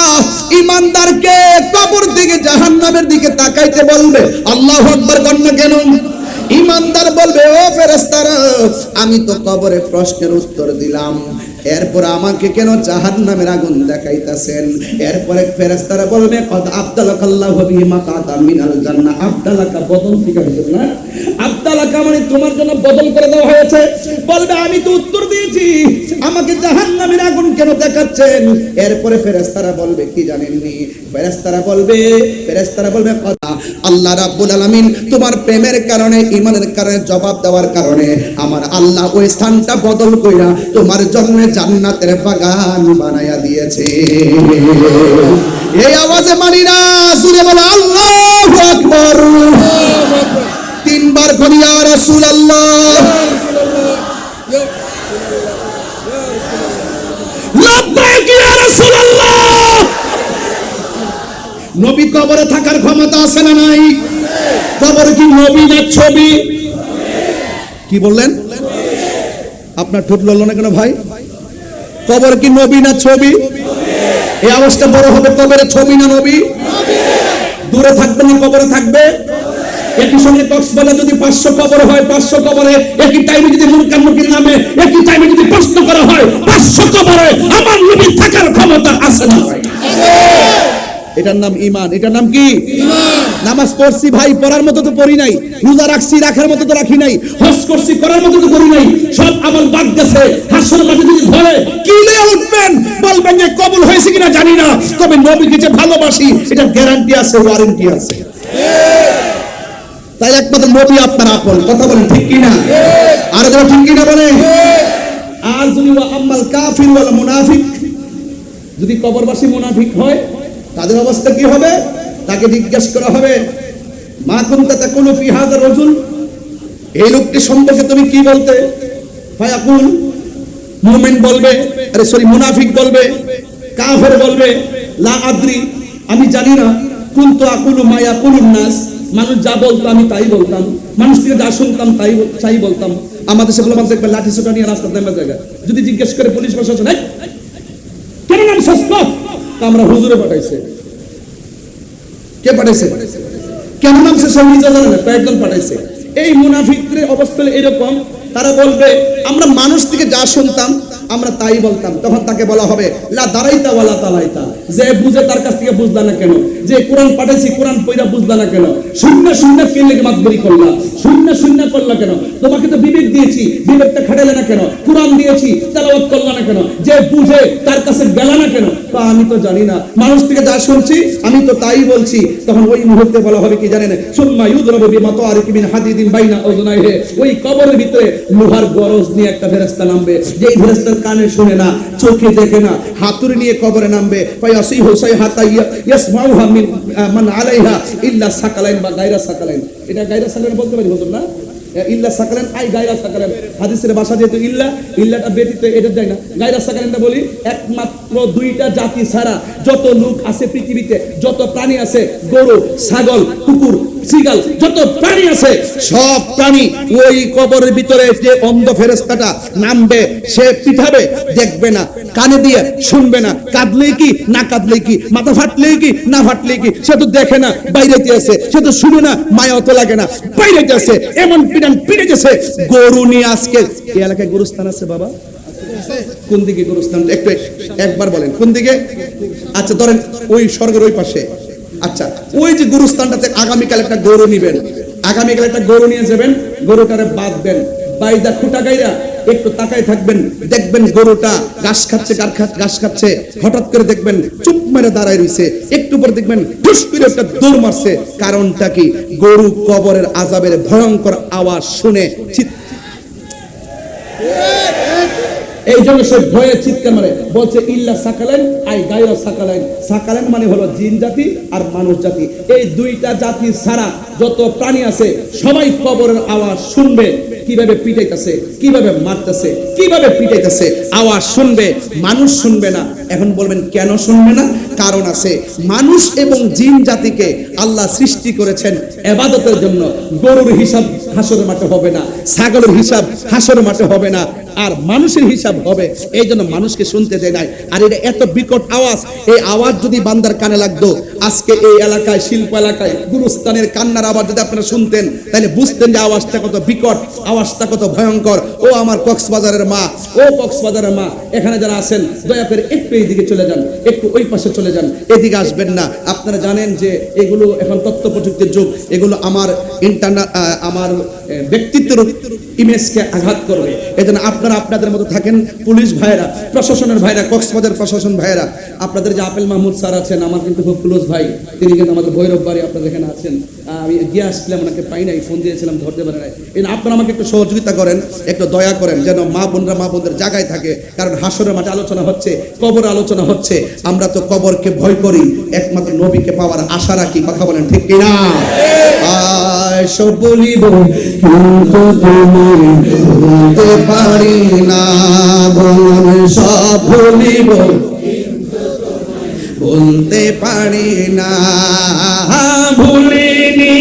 Speaker 1: ঈমানদারকে কবর দিকে জাহান্নামের দিকে তাকাইতে বলবে। আল্লাহু আকবার কন্যা কেন? ঈমানদার বলবে, ও ফেরেশতারা, আমি তো কবরে প্রশ্নের উত্তর দিলাম, এরপর আমাকে কেন জাহান্নামের আগুন দেখাইতাছেন? এরপরে ফেরেশতারা বলবে, কদ আবদালাকাল্লাহু বিহি মাকাতা মিনাল জান্নাহ। আবদালাকা বদল ঠিক আছে না? আবদালাকা মানে তোমার জন্য বদল করে দেওয়া হয়েছে। বলবে, আমি তো উত্তর দিয়েছি, আমাকে জাহান্নামের আগুন কেন দেখাচ্ছেন? এরপরে ফেরেশতারা বলবে কি জানেননি? ফেরেশতারা বলবে কথা, আল্লাহ রাব্বুল আলামিন তোমার প্রেমের কারণে, ঈমানের কারণে, জবাব দেওয়ার কারণে আমার আল্লাহ ওই স্থানটা বদল কইরা তোমার জন্য জান্নাতের বাগান বানায়া দিয়েছে। এই আওয়াজে মানি না, জোরে বলো আল্লাহু আকবার। তিনবার করি ইয়া রাসূলুল্লাহ, লাব্বাইক ইয়া রাসূলুল্লাহ। নবী কবরে থাকার ক্ষমতা আছে না নাই? কবর কি নবী না ছবি? কি বললেন? আপনার ঠোঁট লড়লো না কেন ভাই? কবর কি নবী না ছবি? এই আওয়াজটা বড় হবে, কবরে ছবি না নবী? দূরে থাকবে না কবরে থাকবে? একই সঙ্গে কক্সবাজার যদি 500 কবর হয়, 500 কবরে একই টাইমে যদি মুনকার নকির নামে একই টাইমে যদি প্রশ্ন করা হয়, 500 কবরে আমার নবী থাকার ক্ষমতা আছে না? এটার নাম ঈমান। এটার নাম কি? ঈমান। নামাজ পড়ছি ভাই, পড়ার মতো তো পড়ি নাই। রোজা রাখছি, রাখার মতো তো রাখি নাই। হজ করছি, করার মতো তো করি নাই। সব আমল বাদ গেছে। হাসর মাঠে যদি ধরে কিলে উঠবেন, বলবেন যে কবুল হয়েছে কিনা জানি না, তবে নবীকে যে ভালোবাসি এটা গ্যারান্টি আছে, ওয়ারেন্টি আছে। তাই একমাত্র নবী আপনার আপন। কথা বলেন ঠিক কিনা? আর যারা ঠিক কিনা বলে। আর যদি ওয়া আম্মাল কাফির ওয়াল মুনাফিক, যদি কবরবাসী মুনাফিক হয় তাদের অবস্থা কি হবে? তাকে জিজ্ঞেস করা হবে, মা কুনতা তাকুলু ফি হাযা রাজুল, এই লোকটি সম্পর্কে তুমি কি বলতে? ফায়াকুল, মুমিন বলবে, মুনাফিক বলবে, কাফের বলবে, লা আদ্রি, আমি জানি না, কুনতু আকুলু মা ইয়াকুলুন নাস, মানুষ যা বলতো আমি তাই বলতাম, মানুষ থেকে যা শুনতাম তাই বলতাম। আমাদের সে বলে দেখবে লাঠি সোটা নিয়ে রাস্তার নামা জায়গা যদি জিজ্ঞেস করে পুলিশ প্রশাসন, কেন নাম সস্ত? আমরা হুজুরে পাঠাইছে। কে পাঠাইছে? কেন নামছে সব নিজে জানে না, কয়েকজন পাঠাইছে। এই মুনাফিকদের অবস্থা এরকম, তারা বলবে আমরা মানুষ থেকে যা শুনতাম আমরা তাই বলতাম। তখন তাকে বলা হবে লা দারাইতা ওয়ালা তালাইতা, যে বুঝে তার কাছ থেকে বুঝলা না কেন? যে কোরআন পাঠাইছি কোরআন পড়া বুঝলা না কেন? শূন্য শূন্য কে লেগে মাতবরি করলা? শূন্য করলা কেন? তোমাকে তো বিবেক দিয়েছি, বিবেকটা খাটালে না কেন? কোরআন দিয়েছি, তেলাওয়াত করলা না কেন? যে বুঝে তার কাছে গেলা না কেন? আমি তো জানি না, মানুষ থেকে যা শুনছি আমি তো তাই বলছি। তখন ওই মুহূর্তে বলা হবে কি জানেন? সুম্মা ইউদরাবু বিমাতারিকি মিন হাদিদিন বাইনা উযুনাইহি, ওই কবরের ভিতরে লোহার গরজ নিয়ে একটা ফেরেশতা নামবে, যেই ফেরেশতার কানে শুনে না, চোখে দেখে না, হাতুড়ি নিয়ে কবরে নামবে। ফায়াসিহু সাইহাতা ইয়াসমাউহা মিন মান আলাইহা ইল্লা সাকালাইন বা গায়রা সাকালাইন। এটা গায়রা সাকালাইন বলতে পারি হুজুর না? ইল্লা সাকালাইন আই গায়রা সাকালাইন, হাদিসের ভাষা যেহেতু ইল্লাটা ব্যতীত এটা যায় না, গায়রা সাকালাইনটা বলি একমাত্র দুইটা জাতি ছাড়া যত লোক আছে পৃথিবীতে, যত প্রাণী আছে, গরু, ছাগল, কুকুর, সিগাল, যত প্রাণী আছে সব প্রাণী ওই কবরের ভিতরে যে অন্ধ ফেরেশতাটা নামবে, সে পিঠাবে, দেখবে না, কানে দিয়ে শুনবে না, কাঁদলে কি না কাঁদলে কি, মাথা ফাটলে কি না ফাটলে কি, সে তো দেখে না, বাইরেতে আছে, সে তো শুনে না, মায়া অত লাগে না, বাইরেতে আছে, এমন পিটান পিটে গেছে। গরু নিয়ে আজকে এই এলাকায় গরুস্থান আছে বাবা? কোন দিকে গরুস্থান? একবার বলেন কোন দিকে? আচ্ছা ধরেন ওই স্বর্গের ওই পাশে। আচ্ছা ওই যে গরুস্থানটাতে আগামীকাল একটা গরু নিবেন, আগামীকাল একটা গরু নিয়ে যাবেন, গরুটারে বাঁধবেন, বাইদা খুঁটা গাইরা একটু তাকায় থাকবেন, দেখবেন গরুটা ঘাস খাচ্ছে, হঠাৎ করে দেখবেন চুপ মেরে দাঁড়ায় রইছে, একটু পর দেখবেন ঠুস করে একটা দৌড় মারছে। কারণটা কি? গরু কবরের আযাবের ভয়ঙ্কর আওয়াজ শুনে এই জন্য সে ভয়ে চিৎকার মারে, বলছে ইল্লা সাকালাইন আই গায়রা সাকালাইন। সাকালাইন মানে হলো জিন জাতি আর মানুষ জাতি, এই দুইটা জাতি ছাড়া যত প্রাণী আছে সবাই কবরের আওয়াজ শুনবে, কিভাবে পিটাইতেছে, কিভাবে মারতেছে, কিভাবে পিটাইতেছে, আওয়াজ শুনবে, মানুষ শুনবে না। এখন বলবেন কেন শুনবে না? কারণ আছে। মানুষ এবং জিন জাতিকে আল্লাহ সৃষ্টি করেছেন ইবাদতের জন্য। গরুর হিসাব হাসরের মাঠে হবে না, ছাগলের হিসাব হাসরের মাঠে হবে না, আর মানুষের হিসাব হবে। এই জন্য মানুষকে শুনতে দেয় নাই। আর এটা এত বিকট আওয়াজ, এই আওয়াজ যদি বান্দার কানে লাগতো, আজকে এই এলাকায়, শিল্প এলাকায় গুরুস্থানের কান্নার আওয়াজ যদি আপনারা শুনতেন, তাহলে বুঝতেন যে আওয়াজটা কত বিকট, আওয়াজটা কত ভয়ঙ্কর। ও আমার কক্সবাজারের মা, ও কক্সবাজারের মা, এখানে যারা আছেন দয়া করে একটু এইদিকে চলে যান, একটু ওই পাশে চলে যান, এদিকে আসবেন না। আপনারা জানেন যে এগুলো এখন তথ্য প্রযুক্তির যুগ, এগুলো আমার আমার ব্যক্তিত্বের ইমেজকে আঘাত করবে। এজন্য আপনারা আপনাদের মতো থাকেন। পুলিশ ভাইরা, প্রশাসনের ভাইরা, কক্সবাজার প্রশাসন ভাইরা, আপনাদের যে আপেল মাহমুদ স্যার আছেন, আমার কিন্তু খুব ক্লোজ ভাই, তিনি কিন্তু আমাদের ভৈরব বাড়ি, আপনাদের এখানে আছেন। আমি গিয়ে আসছিলাম, ওনাকে পাই নাই, ফোন দিয়েছিলাম, ধরতে পারে নাই। আপনারা আমাকে একটু সহযোগিতা করেন, একটু দয়া করেন, যেন মা বোনদের জায়গায় থাকে। কারণ হাসরের মাঠে আলোচনা হচ্ছে, কবর আলোচনা হচ্ছে। আমরা তো কবরকে ভয় করি, একমাত্র নবীকে পাওয়ার আশা রাখি। কথা বলেন ঠিক কিনা? সব বলিব কিন্তু তুমি বলতে পারি না, সব বলিব বলতে পারি না, ভুলিনি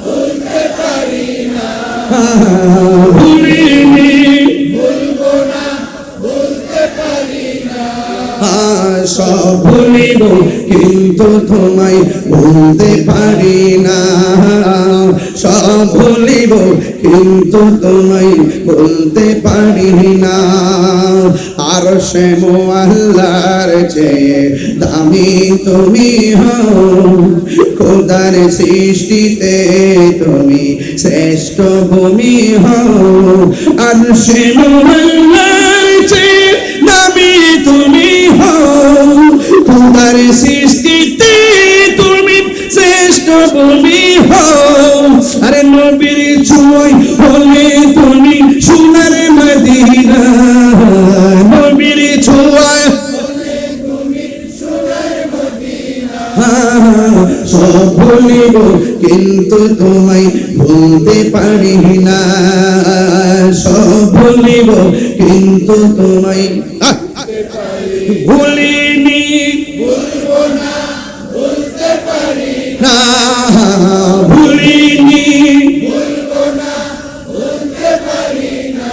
Speaker 1: বলতে পারি না, ভুলিনি বলতে পারি না, সব ভুলিব কিন্তু তোমায় বলতে পারি না, সব ভুলিব কিন্তু তোমায় বলতে পারি না। আর সে মোয়াল্লার চেয়ে দামি তুমি হও, খোদার সৃষ্টিতে তুমি শ্রেষ্ঠ ভূমি হও। আর সে মোয়াল্লার চেয়ে দামি তুমি হও, খোদার সৃষ্টিতে তুমি শ্রেষ্ঠ ভূমি হও। আরে নবীর ছোঁয়ায় হলে তুমি সোনার মদিনা, নবীর ছোঁয়ায় হলে তুমি সোনার মদিনা। সব ভুলিব কিন্তু তোমায় ভুলতে পারি না, সব ভুলিব কিন্তু তোমায় ভুলিনি ভুলবো না বলতে পারি না, ভুলিনি ভুলবো না বলতে পারি না,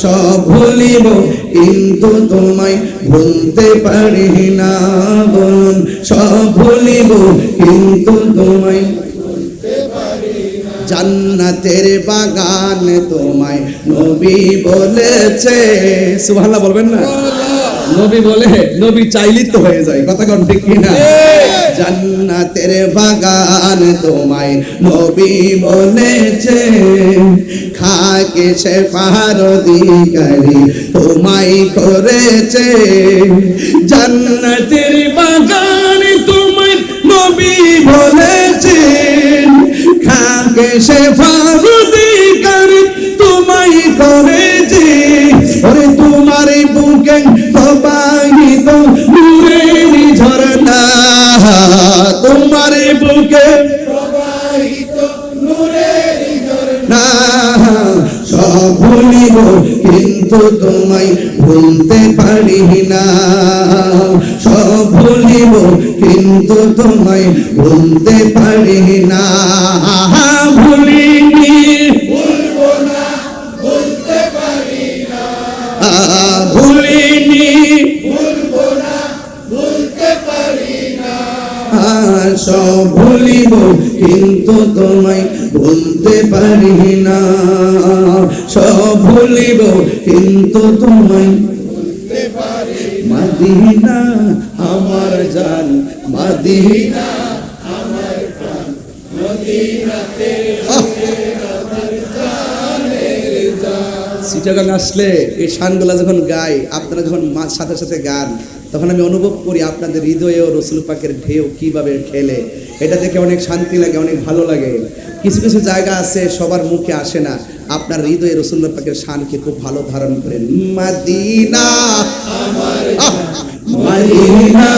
Speaker 1: সব ভুলিব কিন্তু তোমায় ভুলতে পারি না। বলুন সব ভুলিব কিন্তু তোমায় ভুলতে পারি না। জান্নাতের বাগান তোমায় নবী বলেছে, সুবহানাল্লাহ বলবেন না? নবী বলে, নবী চাইলেই তো হয়ে যায়। কথা কোন ঠিক কিনা? জান্নাতের বাগান তোমায় নবী বলেছে, খাকে সে পাহাড় অধিকারী তোমায় করেছে। জান্নাতের বাগান তোমায় নবী বলেছে, খাকে সে পাহাড় অধিকারী তোমায় করেছে। ওরে তোমার বুকে প্রবাহিত নূরের ঝরনা, তোমার বুকে প্রবাহিত নূরের ঝরনা। সব ভুলিব কিন্তু তোমায় ভুলতে পারি না, সব ভুলিব কিন্তু তোমায় ভুলতে পারি না, ভুলিনি ভুলবো না বলতে পারি না, ভুলিনি ভুলবো না বলতে পারি না। সব ভুলিব কিন্তু তোমায় ভুলতে পারি না, সব ভুলিব কিন্তু তোমায় ভুলতে পারি। মদিনা আমার জান, মদিনা আমার প্রাণ, মদিনাতে চিটাগাং আসলে এই শানগুলা যখন গাই, আপনারা যখন সাথে সাথে গান, তখন আমি অনুভব করি আপনাদের হৃদয়েও রসুল পাকের ঢেউ কিভাবে খেলে। এটা দেখে অনেক শান্তি লাগে, অনেক ভালো লাগে। কিছু কিছু জায়গা আছে সবার মুখে আসে না, আপনার হৃদয়ে রাসূলুল্লাহ পাকের শানকে খুব ভালো ধারণ করেন। মদিনা আমার মদিনা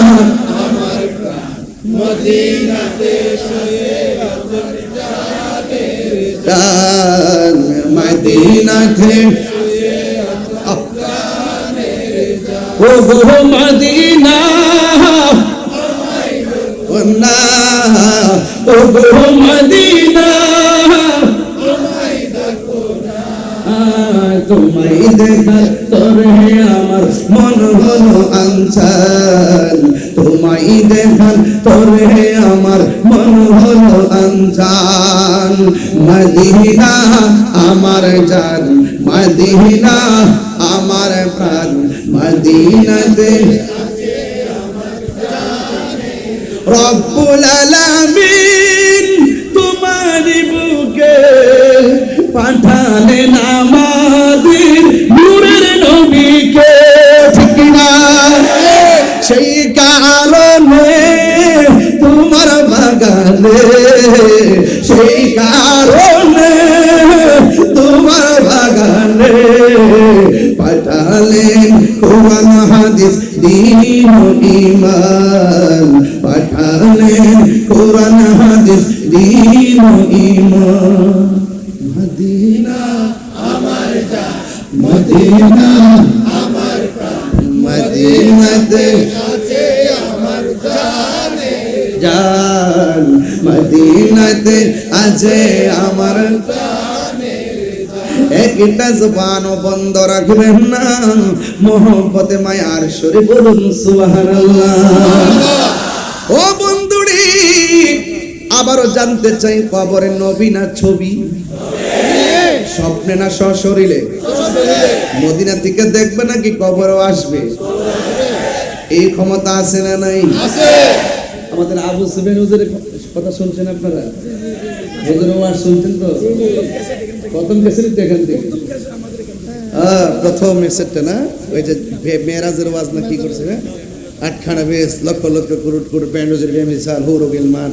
Speaker 1: আমার প্রাণ, মদিনাতে সৈয়দ জানের মদিনাতে ও গো মদিনা ও না ও গো মদিনা তোমায় দেখার তরে আমার মন হলো আনচান, তোমায় দেখার তরে আমার মন হলো আনচান। মদিনা আমার জান, মদিনা আমার প্রাণ, মদিনাতে রব্বুল আলামিন তোমার বুকে পাঠালেন আমাদের নূরের নবীকে, ঠিক না? সেই কারণে তোমার বাগানে, সেই কারণে তোমার বাগানে পাঠালেন কোরআন হাদিস দ্বীন ঈমান, পাঠালেন কোরআন হাদিস দ্বীন ঈমান। মদিনা আমার জান, মদিনা আমার প্রাণ, মদিনাতে আছে আমার জান, মদিনাতে আছে আমার একটা জবান বন্ধ রাখবেন না, মোহব্বতে মায়ার সুরে বলুন সুবহানাল্লাহ। ও বন্ধুরে, আবারও জানতে চাই, কবরে নবী না ছবি? স্বপ্নে না সশরীরে? মদিনা থেকে দেখবে নাকি কবরও আসবে? এই ক্ষমতা আছে না নাই? আমাদের আবু সুফিয়ান হুজুরের কথা শুনছেন আপনারা? হুজুরের ওয়াজ শুনছেন তো? প্রথম ক্যাসেট দেখেন থেকে প্রথম ক্যাসেটটা না, ওই যে মেরাজের ওয়াজ না কি করছে না, আটখানা বেশ লক্ষ লক্ষ কোটি কোটি ব্যান্ডেজের বেমিসাল হুরু গিলমান,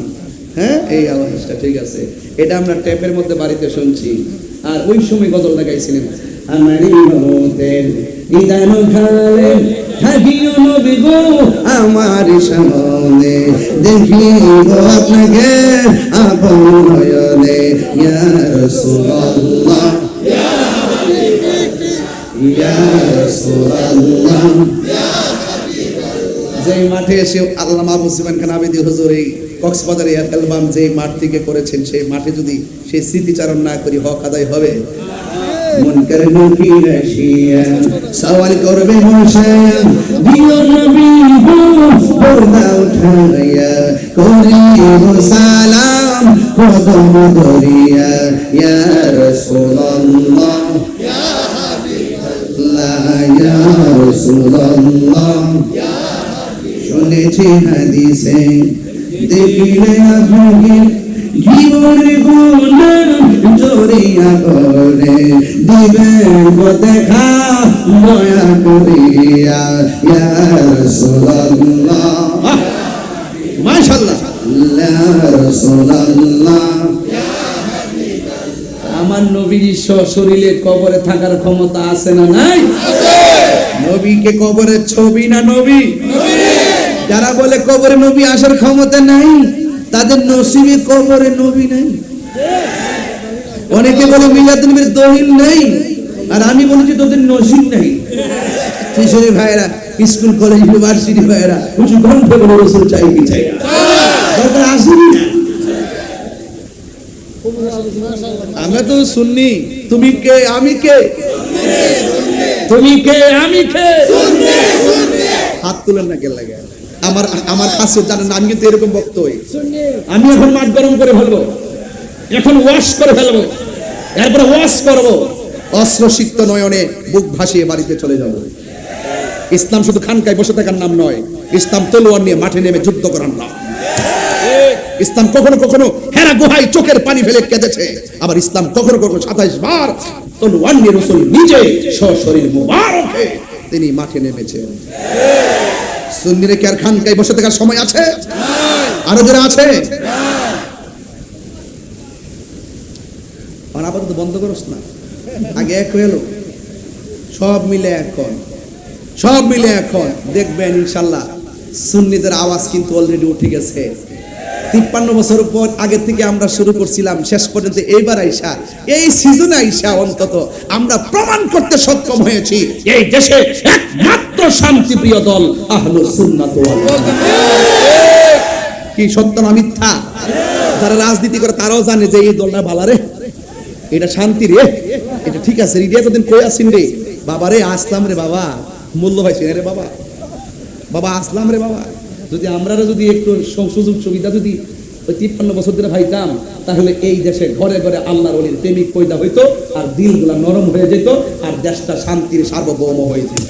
Speaker 1: হ্যাঁ এই আওয়াজটা ঠিক আছে। এটা আমরা টেপের মধ্যে বাড়িতে শুনছি। আর ওই সময় গজলটা গাইছিলেন, আমারই মতের ইদান খালে থাকিও নবী গো আমার সামনে, দেখিব আপনাকে আপন নয়নে, ইয়া রাসূলুল্লাহ ইয়া হাবিবাল্লাহ ইয়া রাসূলুল্লাহ ইয়া হাবিবাল্লাহ। যে মাঠে এসে আল্লামা আবু সুফিয়ান খান আবেদী হুজুর এই কক্সবাজারে অ্যালবাম যে মাঠ থেকে করেছেন, সেই মাঠে যদি সেই স্মৃতিচারণ না করি হক আদায় হবে? মুনকার নকির আসিয়া সওয়াল করবে হোসেন, দিও নবী গো পর্দা উঠাইয়া, করিব সালাম কদম ধরিয়া, ইয়া রাসূলুল্লাহ ইয়া হাবিবাল্লাহ ইয়া রাসূলুল্লাহ ইয়া হাবিবাল্লাহ। শুনেছি হাদিসে দেখিলে আপনাকে জীবন গুণা জড়িয়া করে, দিবেন দেখা দয়া করিয়া, ইয়া রাসূলুল্লাহ মাশাআল্লাহ ইয়া রাসূলুল্লাহ ইয়া হাবিবাল্লাহ। আমার নবীর সশরীরে কবরে থাকার ক্ষমতা আছে না নাই? আছে। নবীকে কবরের ছবি না নবী? নবী। যারা বলে কবরে নবী আসার ক্ষমতা নাই, তাদের নসিবে কবরে নবী নাই। অনেকে বলে মিলাদুন নবীর দলিল নাই, আর আমি বলেছি তোদের নসিব নাই। কিশোরী ভাইরা, স্কুল কলেজ ইউনিভার্সিটি ভাইরা কিছু গ্রন্থ বলে রাসূল চাই কি চাই না, দরকার আসেনি না। আমরা তো সুন্নি, তুমি কে আমি কে? তুমি কে আমি কে? হাত তুলেন না কে লাগে? আমার আমার কাছে জানেন আমি কিন্তু এরকম বক্ত হই। আমি এখন মাঠ গরম করে ফেলবো, এখন ওয়াশ করে ফেলবো, এরপরে ওয়াশ করবো, অস্ত্র সিক্ত নয়নে বুক ভাসিয়ে বাড়িতে চলে যাব। ইসলাম শুধু খানকায় বসে থাকার নাম নয়, ইসলাম তলোয়ার নিয়ে মাঠে নেমে যুদ্ধ করার নাম। ইসলাম কখনো কখনো হেরা গুহায় চোখের পানি ফেলে কেঁদেছে, আবার ইসলাম কখনো কখনো 27 বার তলোয়ার নিয়ে রাসূল নিজে সশরীর মুবারকে তিনি মাঠে নেমেছেন। সুন্নিরে কি আর খানকায় বসে থাকার সময় আছে? আরো যারা আছে আর আপাতত বন্ধ করস না। আগে এক হলো, সব মিলে এখন দেখবেন ইনশাল্লাহ সুন্নিদের আওয়াজ কিন্তু অলরেডি উঠে গেছে। 53 বছর পর আগের থেকে আমরা শুরু করছিলাম, শেষ পর্যন্ত এইবার আইসা, এই সিজনে আইসা অন্তত আমরা প্রমাণ করতে সক্ষম হয়েছি এই দেশে একমাত্র শান্তিপ্রিয় দল আহলুস সুন্নাত ওয়াল জামাত। কি সত্য না মিথ্যা? যারা রাজনীতি করে তারাও জানে যে এই দলটা ভালো রে, এটা শান্তি রে, এটা ঠিক আছে। রিডিয়া যতদিন কই আসিন রে বাবা রে, আসলাম রে বাবা, মূল্য পাইছি রে বাবা, বাবা আসলাম রে বাবা। যদি আমরা যদি একটু সুযোগ সুবিধা যদি ওই 53 বছর ধরে ভাইতাম, তাহলে এই দেশে ঘরে ঘরে আল্লাহর ওলির প্রেমিক পয়দা হইতো, আর দিলগুলা নরম হয়ে যেত, আর দেশটা শান্তির সার্বভৌম হয়ে যেত।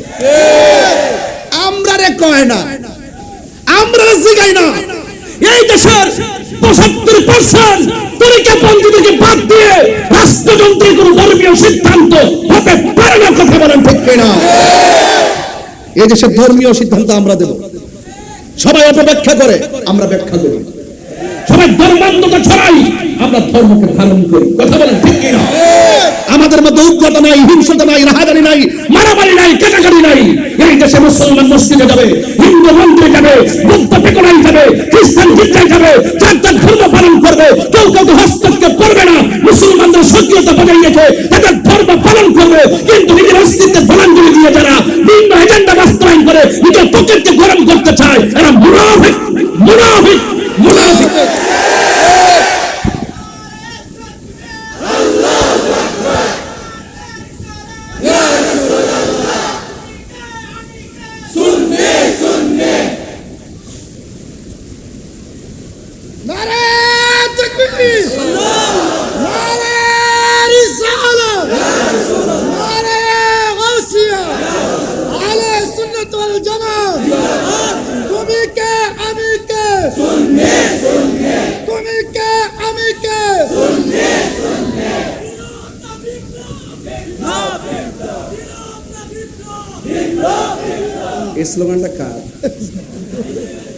Speaker 1: আমরা রে কয় না, আমরা জিগাই না, এই দেশের 75% তরিকাপন্থীদেরকে বাদ দিয়ে রাষ্ট্রযন্ত্রের কোন ধর্মীয় সিদ্ধান্ত হতে পারে না। কথা বলেন ঠিক কিনা? এই দেশের ধর্মীয় সিদ্ধান্ত আমরা দেব। সবাই অপব্যাখ্যা করে, আমরা ব্যাখ্যা করি। সবাই ধর্মান্ধতা ছড়াই, আমরা ধর্মকে ধারণ করি। কথা বলেন ঠিক কিনা? আমাদের মধ্যে উগ্রতা নাই, হিংসতা নাই, রাহাজানি নাই, মারামারি নাই, কাটাকাটি নাই। এই দেশে মুসলমান মসজিদে যাবে, হিন্দু মন্দিরে যাবে, বৌদ্ধ পেকোনায় যাবে, খ্রিস্টান গির্জায় যাবে, যার যার ধর্ম পালন করবে, কেউ কেউ হস্তক্ষেপ করবে না। মুসলমানদের সক্রিয়তা বজায় রেখে তাদের ধর্ম পালন করবে, কিন্তু নিজের অস্তিত্বের জলাঞ্জলি দিয়ে যারা ভিন্ন এজেন্ডা বাস্তবায়ন করে নিজের পকেটকে গরম করতে চায়, এরা মুনাফিক, মুনাফিক, মুনাফিক। এই স্লোগানটা কার?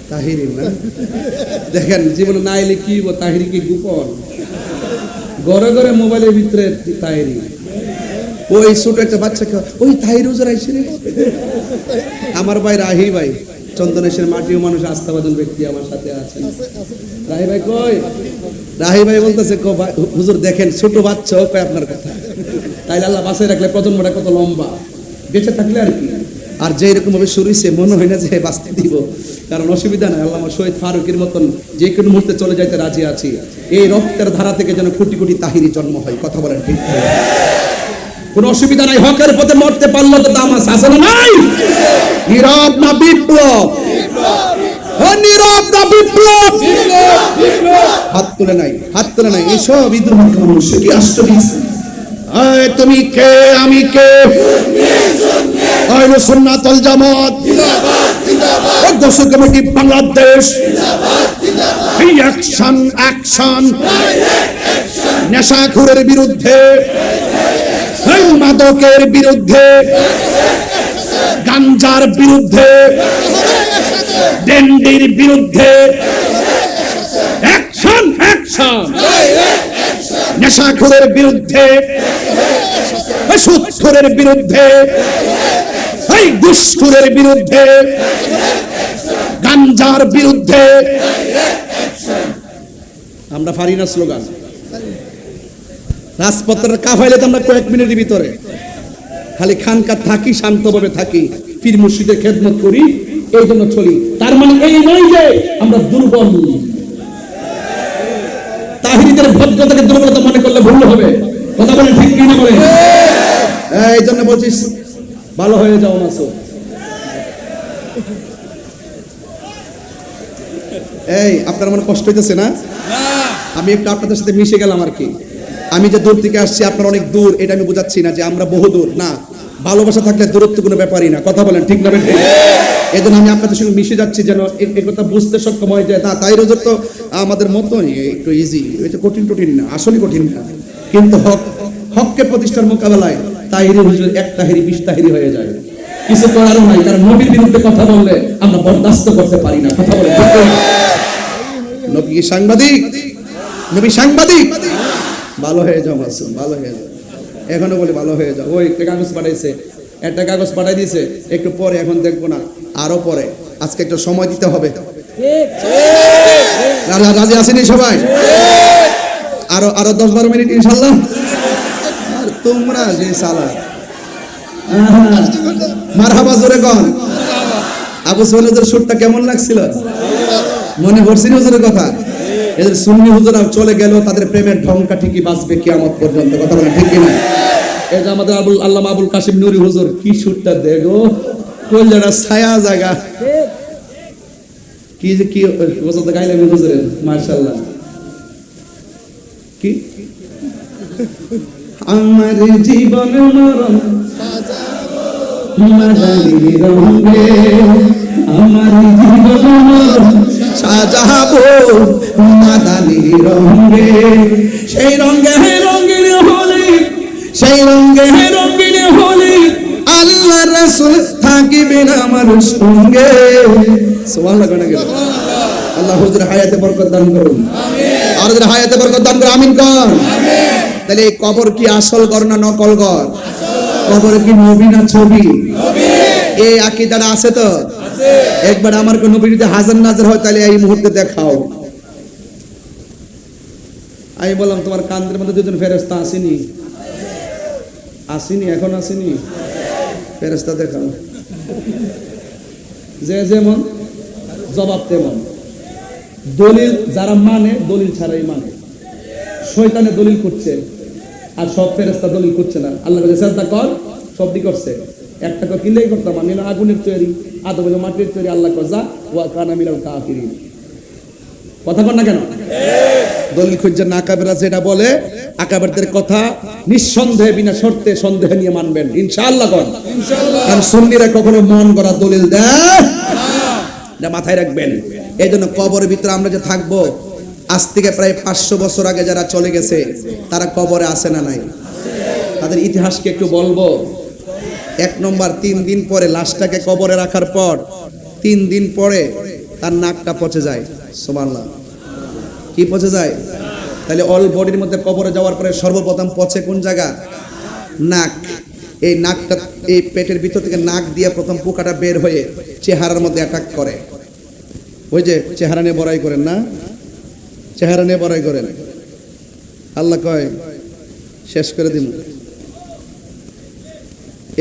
Speaker 1: তাহিরি না? দেখেন জীবনে না এলে কি তাহিরি কি গোপন, ঘরে ঘরে মোবাইলের ভিতরে তাহিরি। ওই ছোট একটা বাচ্চাকে ওই তাহিরি হুজুর আইছে রে। আমার ভাই রাহি ভাই চন্দনেশের মাটিও মানুষ আস্থাবাদন ব্যক্তি আমার সাথে আছেন। রাহি ভাই কই? রাহি ভাই বলতেছে হুজুর দেখেন ছোট বাচ্চা কয় আপনার কথা, তাইলে আল্লাহ বাঁচায় রাখলে প্রজন্মটা কত লম্বা, বেঁচে থাকলে আর কি। আর যে এরকম ভাবে শুরু হয়েছে মনে হয় না যে বাঁচতে দিব, কারণ অসুবিধা নাই, আল্লামা শহীদ ফারুকের মতন যে কোনো মুহূর্তে চলে যাইতে রাজি আছি। এই রক্তের ধারা থেকে যেন কোটি কোটি তাহিরি জন্ম হয়। কথা বলেন ঠিক? কোনো অসুবিধা নাই, হকের পথে মরতে পারলো তো দাম আছে না নাই? নীরব না বিপ্লব? নীরব না বিপ্লব? হাত তুলে নাই, হাত তুলে নাই। এসব ইদুর মানুষ কি আশ্চর্য। তুমি কে আমি কে? আহলে সুন্নাত ওয়াল জামাত জিন্দাবাদ, গোসল কমিটি বাংলাদেশ জিন্দাবাদ, অ্যাকশন অ্যাকশন, নেশাখোরের বিরুদ্ধে, মাদকের বিরুদ্ধে, গাঞ্জার বিরুদ্ধে, ডেন্ডির বিরুদ্ধে অ্যাকশন অ্যাকশন, নেশাখোরের বিরুদ্ধে, সুদখোরের বিরুদ্ধে, ঘুষখোরের বিরুদ্ধে, গাঞ্জার বিরুদ্ধে। আমরা পারি না স্লোগান। রাজপথের কাফাইলে তো আমরা কয়েক মিনিটের ভিতরে খালি খানকা থাকি, শান্তভাবে থাকি, পীর মুর্শিদের খেদমত করি, এই জন্য চলি। তার মানে এই নয় যে আমরা দুর্বল। তাহিরিদের ভদ্রতাকে দুর্বলতা মনে করলে ভুল হবে। কথা বলেন ঠিক কি না? বলেন। এই জন্য বলছিস ভালো হয়ে যাও মাসুদ। এই আপনার মনে কষ্ট হইতেছে না? আমি একটু আপনাদের সাথে মিশে গেলাম আর কি। আমি যে দূর থেকে আসছি, আপনার অনেক দূর, এটা আমি বোঝাচ্ছি না যে আমরা বহু দূর না। ভালোবাসা থাকলে দূরত্ব কোনো ব্যাপারই না। কথা বলেন ঠিক না? এই জন্য আমি আপনাদের সঙ্গে মিশে যাচ্ছি যেন এই কথা বুঝতে সক্ষম হয়ে যায়। তাই রোজের তো আমাদের মতোই একটু ইজি, এটা কঠিন টঠিন না, আসলে কঠিন না। কিন্তু হককে প্রতিষ্ঠার মোকাবেলায় তাহিরি হুজুর এক তাহিরি 20 তাহিরি হয়ে যায়। কিছু করারও নাই, কারণ নবীর বিরুদ্ধে কথা বললে আমরা বরদাস্ত করতে পারি না। কথা বলে নবী সাংবাদিক, নবী সাংবাদিক। ভালো হয়ে যাও মাসুম, ভালো হয়ে যাও। এখনো বলে ভালো হয়ে যাও। ওই একটা কাগজ পাঠাইছে, একটা কাগজ পাঠাই দিয়েছে, একটু পরে, এখন দেখবো না, আরো পরে। আজকে একটু সময় দিতে হবে। রাজি আসেনি সবাই? আরো আরো 10-12 মিনিট ইনশাল্লাহ। আর তোমরা যে সালা মারহাবা জোরে কন। আবু সুফিয়ান হুজুর সুরটা কেমন লাগছিল? মনে পড়ছিল হুজুরের কথা? এদের সুন্নি হুজুরা চলে গেল, তাদের প্রেমের ঢংকা ঠিকই বাঁচবে কিয়ামত পর্যন্ত। কথা বলেন ঠিক কিনা? এই যে আমাদের আল্লামা আবুল কাসিম নুরি হুজুর, কি সুরটা দেখো, কলজাটা ছায়া জায়গা, কি যে কি ওজত গাইলেন হুজুরের, মাশাআল্লাহ। কি আমার জীবন মরণ মাদানি রঙে, আমার জীবন মরণ সাজাবো মাদানি রঙে, সেই রঙে রঙিন হলে, সেই রঙে রঙিন হলে আল্লাহ রাসূল থাকিবেন আমার সঙ্গে। সুবহানাল্লাহ কোন গেল। আল্লাহ হুজুর হায়াতে বরকত দান করুন, আমিন। আর যারা হায়াতে বরকত দান করুন, আমিন কোন, আমিন। তাহলে এই কবর কি আসল ঘর না নকল ঘর? কবর কি নবী না ছবি? নবী। এই আকীদাটা আছে তো? আছে। একবার আমার কোন নবী যদি হাজার নাজার হয়, তাহলে এই মুহূর্তে দেখাও। আমি বললাম তোমার কান্দের মধ্যে দুজন ফেরেশতা আসেনি? আসেনি, এখন আসেনি? ফেরেশতা দেখাও। যে যেমন জবাব তেমন। দলিল যারা মানে, দলিল ছাড়াই মানে। শয়তানে দলিল করছে, আর সব ফেরেশতা দলিল করছে না। আল্লাহ বলে সাজদা কর, সবই করছে। একটা কো কিলেই করতাম, আমি আগুনের তৈরি, আদম হলো মাটির তৈরি। আল্লাহ কো যা ওয়া কানা মিনাল কাফিরিন। কথা কর না কেন? দলিল খুঁজছে না। আকাবেরা যেটা বলে, আকাবেরদের কথা নিঃসন্দেহে বিনা শর্তে সন্দেহ নিয়ে মানবেন ইনশাআল্লাহ। কর ইনশাআল্লাহ। কারণ সুন্নিরা কখনো মন করা দলিল দেয় না, মাথায় রাখবেন। এই জন্য কবরের ভিতরে আমরা যে থাকবো, আজ থেকে প্রায় 500 বছর আগে যারা চলে গেছে, তারা কবরে আছে না নাই? তাদের ইতিহাসকে একটু বলবো। 1 নম্বর, 3 দিন পরে লাশটাকে কবরে রাখার পর 3 দিন পরে তার নাকটা পচে যায়। সুবহানাল্লাহ। কি পচে যায়? তাহলে অল বডির মধ্যে কবরে যাওয়ার পরে সর্বপ্রথম পচে কোন জায়গা? নাক। এই নাকটা, এই পেটের ভিতর থেকে নাক দিয়ে প্রথম পোকাটা বের হয়ে চেহারার মধ্যে অ্যাটাক করে। ওই যে চেহারা নিয়ে বড়াই করেন না, চেহারা নিয়ে বড়াই করেন, আল্লাহ কয় শেষ করে দিন।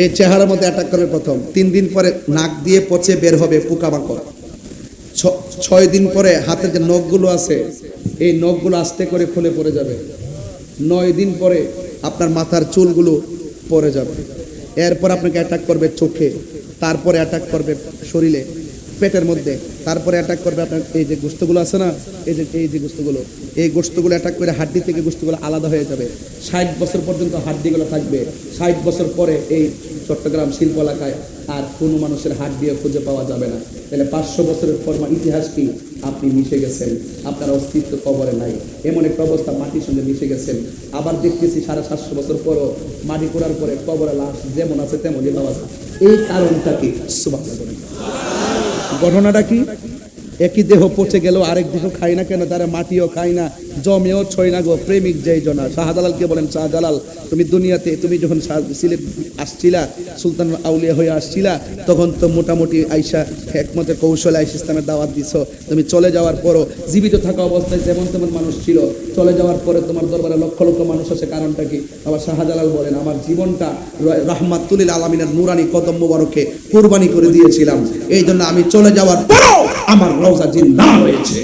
Speaker 1: এই চেহারার মধ্যে অ্যাটাক করে প্রথম। 3 দিন পরে নাক দিয়ে পচে বের হবে পোকামাকড়। 6 দিন পরে হাতের যে নখগুলো আছে, এই নখগুলো আস্তে করে খুলে পড়ে যাবে। 9 দিন পরে আপনার মাথার চুলগুলো পড়ে যাবে। এরপর আপনাকে অ্যাটাক করবে চোখে, তারপরে অ্যাটাক করবে শরীরে, পেটের মধ্যে, তারপরে অ্যাটাক করবে আপনার এই যে গোশতগুলো আছে না, এই যে গোশতগুলো, এই গোশতগুলো অ্যাটাক করে হাড্ডি থেকে গোশতগুলো আলাদা হয়ে যাবে। 60 বছর পর্যন্ত হাড্ডিগুলো থাকবে। 60 বছর পরে এই চট্টগ্রাম শিল্প এলাকায় আর কোনো মানুষের হাড্ডিও খুঁজে পাওয়া যাবে না। তাহলে 500 বছরের পর ইতিহাস কি? আপনি মিশে গেছেন, আপনার অস্তিত্ব কবরে নাই, এমন একটা অবস্থা, মাটির সঙ্গে মিশে গেছেন। আবার দেখতেছি 750 বছর পরও মাটি পোড়ার পরে কবরে লাশ যেমন আছে তেমনই পাওয়া যায়। এই কারণটা কি? সুবহানাল্লাহ। ঘটনাটা কি? একই দেহ পচে গেল, আরেক দেহ খাই না কেন? তারা মাটিও খাই না, জমেও ছয় না গো। প্রেমিক যেই জনা, শাহজালালকে বলেন, শাহজালাল তুমি দুনিয়াতে, তুমি যখন সিলেট আসছিলা, সুলতান আউলিয়া হয়ে আসছিলা, তখন তো মোটামুটি আইসা একমতের কৌশলে আইসা ইসলামের দাওয়াত দিছ। তুমি চলে যাওয়ার পরও জীবিত থাকা অবস্থায় যেমন তেমন মানুষ ছিল, চলে যাওয়ার পরে তোমার দরবারে লক্ষ লক্ষ মানুষ আছে, কারণটা কি? আবার শাহজালাল বলেন, আমার জীবনটা রাহমাতুল লিল আলামিনের নূরানি কদম মোবারকে কুরবানি করে দিয়েছিলাম, এই জন্য আমি চলে যাওয়ার পরও আমার রওজা জিন্দা হয়েছে।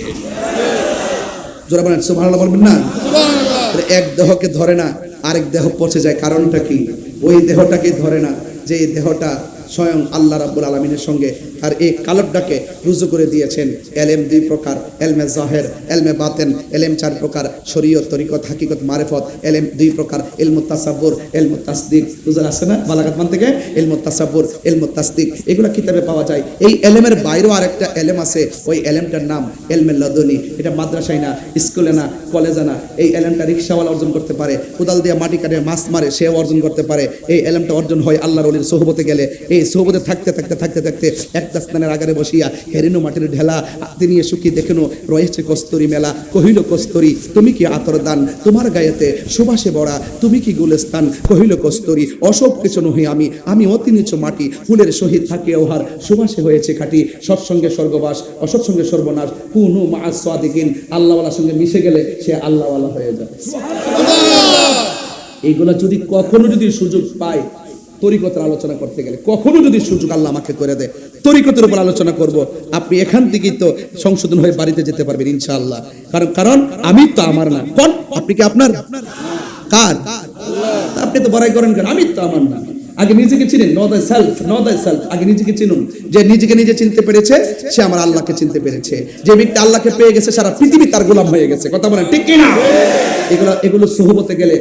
Speaker 1: জোরে বলেন সুবহানাল্লাহ, বলবেন না? সুবহানাল্লাহ। এক দেহকে ধরে না, আরেক দেহ পচে যায়, কারণটা কি? ওই দেহটাকে ধরে না, যে দেহটা স্বয়ং আল্লাহ রাব্বুল আলামিনের সঙ্গে। আর এই কালবটাকে রুজু করে দিয়েছেন। এলেম 2 প্রকার, এলমে জাহের, এলমে বাতেন। এলেম 4 প্রকার, শরীয়ত, তরিকত, হাকিকত, মারিফত। এলেম 2 প্রকার, ইলমুত তাসাব্বুর, ইলমুত তাসদিক। বুঝা আছে না? বালাগাত মান থেকে ইলমুত তাসাব্বুর, ইলমুত তাসদিক, এগুলো কিতাবে পাওয়া যায়। এই এলেমের বাইরেও আরেকটা এলেম আছে, ওই এলেমটার নাম এলমে লাদুনি। এটা মাদ্রাসায় না, স্কুলে না, কলেজে না। এই এলেমটা রিকশাওয়ালা অর্জন করতে পারে, কোদাল দিয়ে মাটি কাটে মাছ মারে, সেও অর্জন করতে পারে। এই এলেমটা অর্জন হয় আল্লাহর ওলির সোহবতে গেলে। এই এই সোহবতে থাকতে থাকতে থাকতে থাকতে একটা স্থানের আগারে বসিয়া হেরিনো মাটির ঢেলা হাতে নিয়ে শুকিয়ে দেখেনো রয়েছে কস্তুরি মেলা। কহিল কস্তুরি তুমি কি আতর দান, তোমার গায়েতে সুবাসে বড়া তুমি কি গুলস্তান। কহিল কস্তুরি অসব কিছু নহি আমি, আমি অতি নিচু মাটি, ফুলের সহিত থাকে ওহার সুবাসে হয়েছে খাঁটি। সৎসঙ্গে স্বর্গবাস, অসৎসঙ্গে সর্বনাশ, কুনু মা সাদিকিন। আল্লাহওয়ালার সঙ্গে মিশে গেলে সে আল্লাহওয়ালা হয়ে যাবে। এইগুলা যদি কখনো যদি সুযোগ পায় তরিকতের আলোচনা করতে গেলে, কখনো যদি সুযোগ আল্লাহ আমাকে করে দেয় তরিকতের উপর আলোচনা করব, আপনি এখান থেকেই তো সংশোধন হয়ে বাড়িতে যেতে পারবেন ইনশাআল্লাহ। কারণ আমি তো আমার না, কোন আপনি কি আপনার? কার? আপনি তো বড়াই করেন কেন? আমি তো আমার না। আগে নিজেকে চিনেন, know the self, know the self. আগে নিজেকে চিনুন, যে নিজেকে নিজে চিনতে পেরেছে সে আমার আল্লাহকে চিনতে পেরেছে। যে ব্যক্তি আল্লাহকে পেয়ে গেছে সারা পৃথিবী তার গোলাম হয়ে গেছে। কথা বলেন ঠিক কি না? এগুলো সোহবতে গেলে,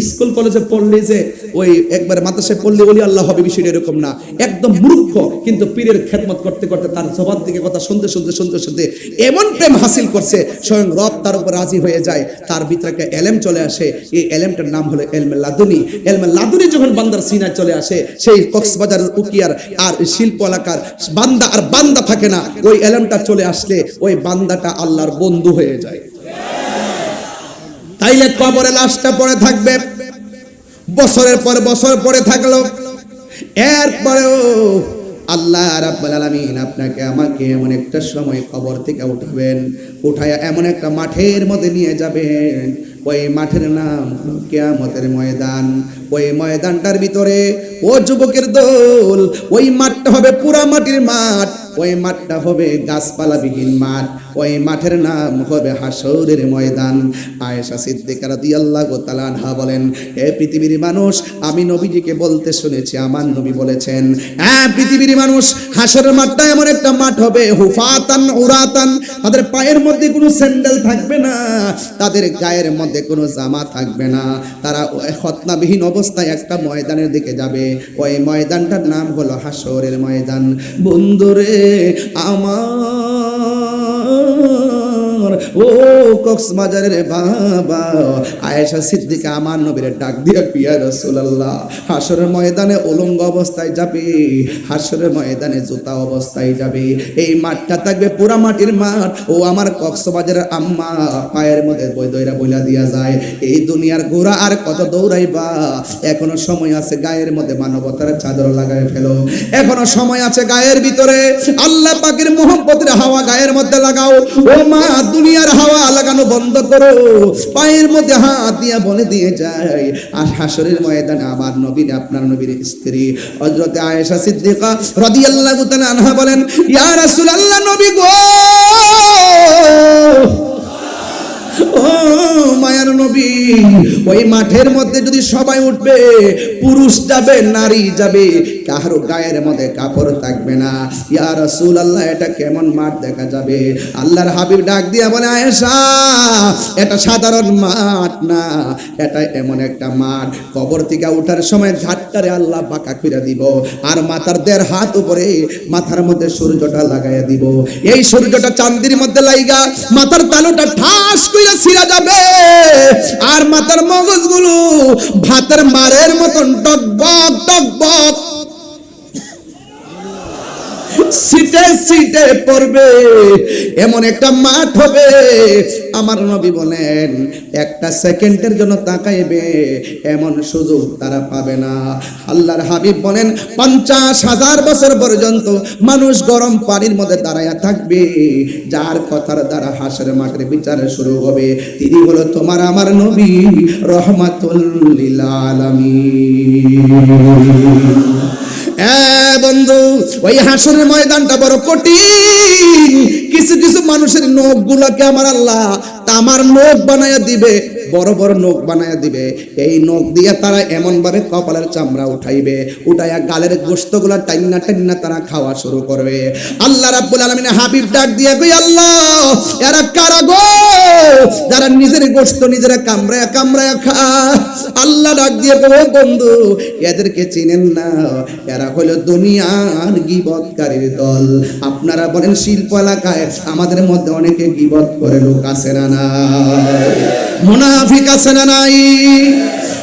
Speaker 1: স্কুল কলেজে পড়লে যে ওই একবার মাদ্রাসায় পড়লে ওলি আল্লাহ হবে বিষয়টা এরকম না। একদম মূর্খ কিন্তু পীরের খেদমত করতে করতে তার জবান থেকে কথা শুনতে শুনতে শুনতে শুনতে এমন প্রেম হাসিল করছে স্বয়ং রব তার উপর রাজি হয়ে যায়। তার ভিতরে একটা এলেম চলে আসে, এই এলেমটার নাম হলো এলমে লাদুনি। এলমে লাদুনি যখন বান্দার সিনায় চলে আসে, সেই কক্সবাজার উকিয়ার আর শিল্প এলাকার বান্দা আর বান্দা থাকে না। ওই এলেমটা চলে আসলে ওই বান্দাটা আল্লাহর বন্ধু হয়ে যায়। তাইলে কবরে লাশটা পড়ে থাকবে, বছরের পর বছর পড়ে থাকলো, এরপরেও আল্লাহ রাব্বুল আলামিন আপনাকে আমাকে এমন একটা সময় কবর থেকে উঠাবেন, উঠায়া এমন একটা মাঠের মধ্যে নিয়ে যাবেন। ওই মাঠের নাম কিয়ামতের ময়দান। ওই ময়দানটার ভিতরে ও যুবকের দল, ওই মাঠটা হবে পুরা মাটির মাঠ, ওই মাঠটা হবে গাছপালাবিহীন মাঠ, ওই মাঠের নাম হবে হাসরের ময়দান। আয়েশা সিদ্দিকা রাদিয়াল্লাহু তাআলা আনহা বলেন, হে পৃথিবীর মানুষ, আমি নবীজিকে বলতে শুনেছি, আমার নবী বলেছেন, হ্যাঁ পৃথিবীর মানুষ, হাসরের মাঠটা এমন একটা মাঠ হবে হুফাতান উরাতান, তাদের পায়ের মধ্যে কোনো স্যান্ডেল থাকবে না, তাদের গায়ের মধ্যে কোনো জামা থাকবে না, তারা খতনাবিহীন অবস্থায় একটা ময়দানের দিকে যাবে। ওই ময়দানটার নাম হলো হাসরের ময়দান। বন্ধুরে আমার, ও কক্সবাজারের বাবা, আয়েশা সিদ্দিকা আমার নবীর ডাক দিয়া পিয়া রাসূলুল্লাহ, হাসরের ময়দানে উলঙ্গ অবস্থায় যাবে, হাসরের ময়দানে জুতা অবস্থায় যাবে। এই মাঠটা থাকবে পুরা মাটির মাঠ। ও আমার কক্সবাজারের আম্মা, পায়ের মধ্যে দইরা বইলা দিয়া যায়, এই দুনিয়ার ঘোড়া আর কত দৌড়াইবা, এখনো সময় আছে, গায়ের মধ্যে মানবতার চাদর লাগায় ফেলো, এখনো সময় আছে, গায়ের ভিতরে আল্লাহ পাকের মোহাম্মতের হাওয়া গায়ের মধ্যে লাগাও। ও মা, দুনিয়ার হাওয়া লাগানো বন্ধ করো, পায়ের মধ্যে হাত দিয়া বলে দিয়ে যায়। আর হাসরের ময়দানে আমার নবী, আপনার নবীর স্ত্রী হযরত আয়েশা সিদ্দিকা রাদিয়াল্লাহু তাআলা আনহা বলেন, ইয়া রাসূলুল্লাহ, নবী গো, ও মায়ার নবী, ওই মাঠের মধ্যে যদি সবাই উঠবে, পুরুষ যাবে, নারী যাবে, কারো গায়ের মধ্যে কাপড় থাকবে না। ইয়া রাসূলুল্লাহ, এটা কেমন মাঠ দেখা যাবে? আল্লাহর হাবিব ডাক দিয়া বলে, আয়েশা, এটা সাধারণ মাঠ না, এটা এমন একটা মাঠ, কবর থেকে ওঠার সময় ঘাটটারে আল্লাহ বাঁকা করে দিব, আর মাথার 1.5 হাত উপরে মাথার মধ্যে সূর্যটা লাগাইয়া দিব। এই সূর্যটা চাঁদের মধ্যে লাইগা মাথার তালুটা ঠাস কইরা ছিঁড়া যাবে, আর মাথার মগজগুলো ভাতের মারের মতন টকবক টকবক সিটে সিটে পড়বে। এমন একটা মাঠ হবে, আমার নবী বলেন, একটা সেকেন্ডের জন্য তাকাইবে এমন সুযোগ তারা পাবে না। আল্লাহর হাবিব বলেন, 50,000 বছর পর্যন্ত মানুষ গরম পানির মধ্যে দাঁড়ায়া থাকবে। যার কথার দ্বারা হাসরের মাঠের বিচার শুরু হবে, তিনি হলো তোমার আমার নবী রহমাতুল লিল আলামিন। বন্ধু, ওই হাসরের ময়দানটা বড় কঠিন। কিছু কিছু মানুষের নখ গুলাকে আমার আল্লাহ তামার নখ বানায়া দিবে, বড় বড় নখ বানায়া দিবে। এই নখ দিয়ে তারা এমন ভাবে কপালের চামড়া উঠাইবে, উঠাইয়া গালের গোশত গুলা টাইনা টাইনা তারা খাওয়া শুরু করবে। আল্লাহ রাব্বুল আলামিন হাবিব ডাক দিয়ে কই, আল্লাহ, এরা কারা গো যারা নিজের গোশত নিজেরা কামড়ায়া কামড়ায়া খায়? আল্লাহ ডাক দিয়ে কই, ও বন্ধু, এদেরকে চিনেন না? এরা হলো দুনিয়ার গীবতকারীর দল। আপনারা বলেন, শিল্প এলাকায় আমাদের মধ্যে অনেকে গীবত করে লোক আছে না নাই? মুনাফিক আছে না নাই?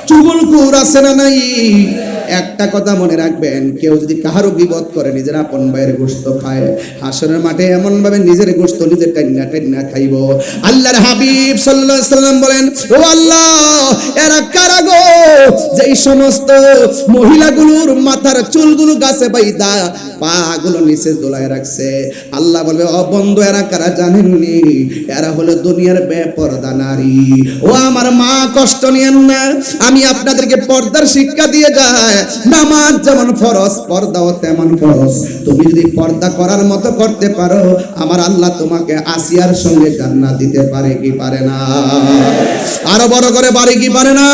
Speaker 1: চুগলখোর আছে না নাই? একটা কথা মনে রাখবেন, কেউ যদি কাহারও গীবত করে নিজের আপন ভাইয়ের গোশত খায়, হাসরের মাঠে এমন ভাবে নিজের গোশত নিজের টাইনা টাইনা খাইব। আল্লাহর হাবিব সাল্লাল্লাহু আলাইহি সাল্লাম বলেন, ও আল্লাহ, এরা কারা গো যেই সমস্ত মহিলাগুলোর মাথার চুলগুলো গাছে বাইদা পাগুলো নিচে দোলায় রাখছে। আল্লাহ বলবে, ও বন্ধু, এরা কারা জানেননি? এরা হলো দুনিয়ার বেপরদা নারী। ও আমার মা, কষ্ট নিয়েন না, আমি আপনাদেরকে পর্দার শিক্ষা দিয়ে যায়। নামাজ যেমন ফরজ, পর্দাও তেমন ফরজ। তুমি যদি পর্দা করার মতো করতে পারো, আমার আল্লাহ তোমাকে আসিয়ার সঙ্গে জান্নাত দিতে পারে কি পারে না? আরো বড় করে পারে কি পারে না?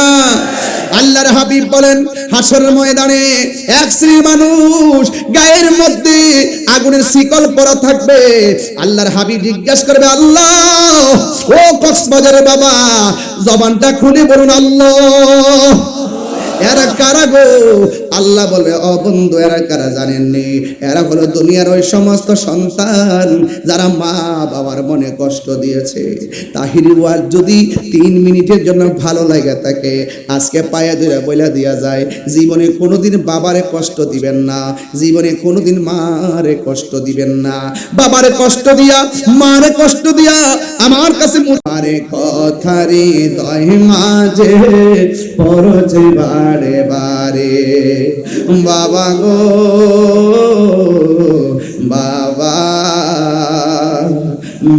Speaker 1: আল্লাহর হাবিব বলেন, হাসরের ময়দানে এক শ্রেণীর মানুষ গায়ের মধ্যে আগুনের শিকল পরা থাকবে। আল্লাহর হাবিব জিজ্ঞাসা করবে, আল্লাহ, ও কক্সবাজারের বাবা, জবানটা খুলে বলুন আল্লাহ। এরা কারা গো? আল্লাহ বলবে, ও বন্ধু, এরা কারা জানেননি? এরা হলো দুনিয়ার ওই সমস্ত সন্তান যারা মা বাবার মনে কষ্ট দিয়েছে। তাহির ওয়াজ যদি 3 মিনিটের জন্য ভালো লাগে থাকে, আজকে পায়ে ধরে বইলা দিয়া যায়, জীবনে কোনোদিন বাবারে কষ্ট দিবেন না, জীবনে কোনোদিন মারে কষ্ট দিবেন না। বাবারে কষ্ট দিয়া, মারে কষ্ট দিয়া আমার কাছে মুতারে কথারি দয় মাঝে পরছে বারে বারে। বাবা গো বাবা,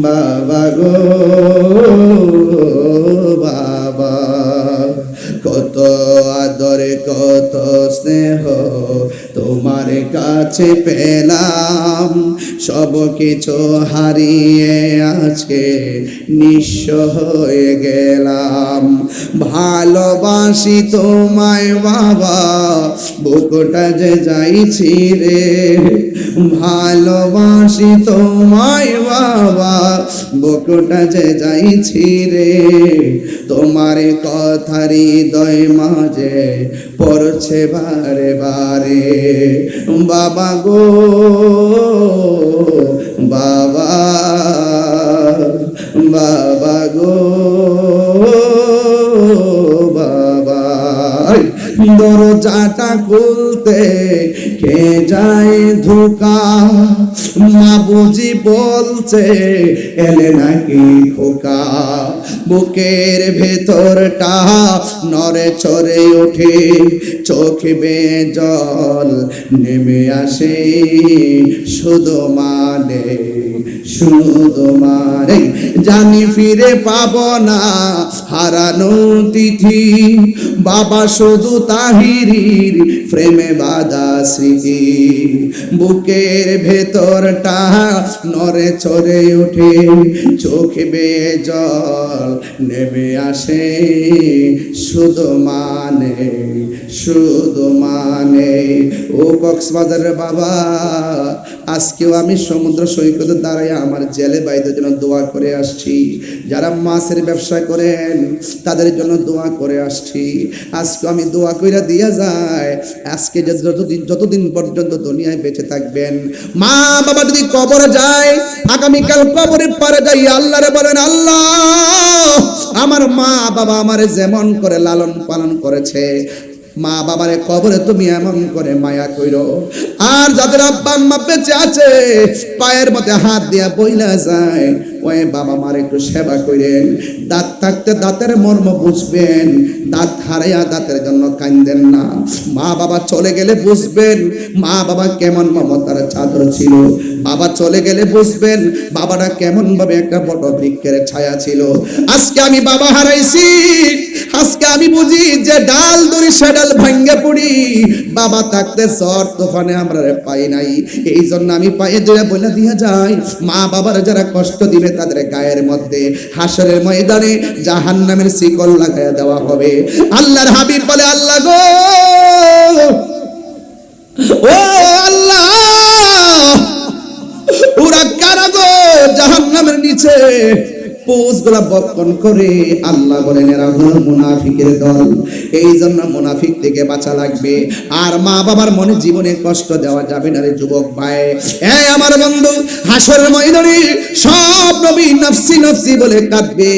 Speaker 1: বাবা গো বাবা, কত আদরে কত স্নেহ তোমার কাছে পেলাম, সব কিছু হারিয়ে আজকে নিঃস্ব হয়ে গেলাম। ভালোবাসি তোমায় বাবা, বুকটা যে যাইছি রে। ভালোবাসি তোমায় বাবা, বুকটা যে যাইছি রে। তোমার কথারি হৃদয় মাঝে পড়ছে বারে বারে। বাবা গো বাবা, বাবা গো বাবা, দরজাটা খুলতে কে যায় ধোকা, মা বুঝি বলছে এলে নাকি খোকা। বুকের ভেতরটা নড়ে চড়ে ওঠে, চোখ বেয়ে জল নেমে আসে, শুধু মানে শুধু মানে জানি ফিরে পাবো না হারানো তিথি। বাবা শুধু তাহিরির প্রেমে বাঁধা স্মৃতি। বুকের ভেতরটা নড়ে চড়ে ওঠে, চোখ বেয়ে জল নেমে আসে, শুধু মানে শুধু মানে। ও কক্সবাজারের বাবা, আজকেও আমি সমুদ্র সৈকতে দাঁড়াই আমার জেলে ভাইদের জন্য দোয়া করে আসছি। যারা মাছের ব্যবসা করেন তাদের জন্য দোয়া করে আসছি। আজকে আমি দোয়া কইরা দিয়া যায়, আজকে যতদিন পর্যন্ত দুনিয়ায় বেঁচে থাকবেন, মা বাবা যদি কবরে যায়, আগামীকাল কবরে পারে যাই আল্লাহরে বলেন, আল্লাহ, আমার মা বাবা আমারে যেমন করে লালন পালন করেছে, মা বাবারে কবরে তুমি এমন করে মায়া কইরো। আর যাদের আব্বা আম্মা বেঁচে আছে, পায়ের মধ্যে হাত দিয়া বইলা যায়, ওই বাবা মার একটু সেবা করেন। দাঁত থাকতে দাঁতের মর্ম বুঝবেন, দাঁত হারাইয়া দাঁতের জন্য কান্দেন না। মা বাবা চলে গেলে বুঝবেন মা বাবা কেমন মমতার চাদর ছিল। বাবা চলে গেলে বুঝবেন বাবাটা কেমন ভাবে একটা বট বৃক্ষের ছায়া ছিল। আজকে আমি বাবা হারাইছি, আজকে আমি বুঝি যে ডাল দড়ি সেডাল ভাঙ্গে পড়ি। বাবা থাকতে ঝড় তুফানে আমরা পাই নাই, এই জন্য আমি পায়ে ধরে বলে দিয়া যাই, মা বাবার যারা কষ্ট দিবে তাদের গায়ের মধ্যে হাসরের ময়দানে জাহান্নামের শিকল লাগায়া দেওয়া হবে। আল্লাহর হাবিব বলে, আল্লাহ গো, ও আল্লাহ, ওরা কারা গো জাহান্নামের নিচে পোস্টগুলা বক্ষণ করে। আল্লাহ বলেন এরা হলো মুনাফিকের দল। এই জন্য মুনাফিক থেকে বাঁচা লাগবে। আর মা বাবার মনে জীবনে কষ্ট দেওয়া যাবে না রে যুবক ভাই। এই আমার বন্ধু, হাসরের ময়দানে সব নবী নফসি নফসি বলে কাঁদবে,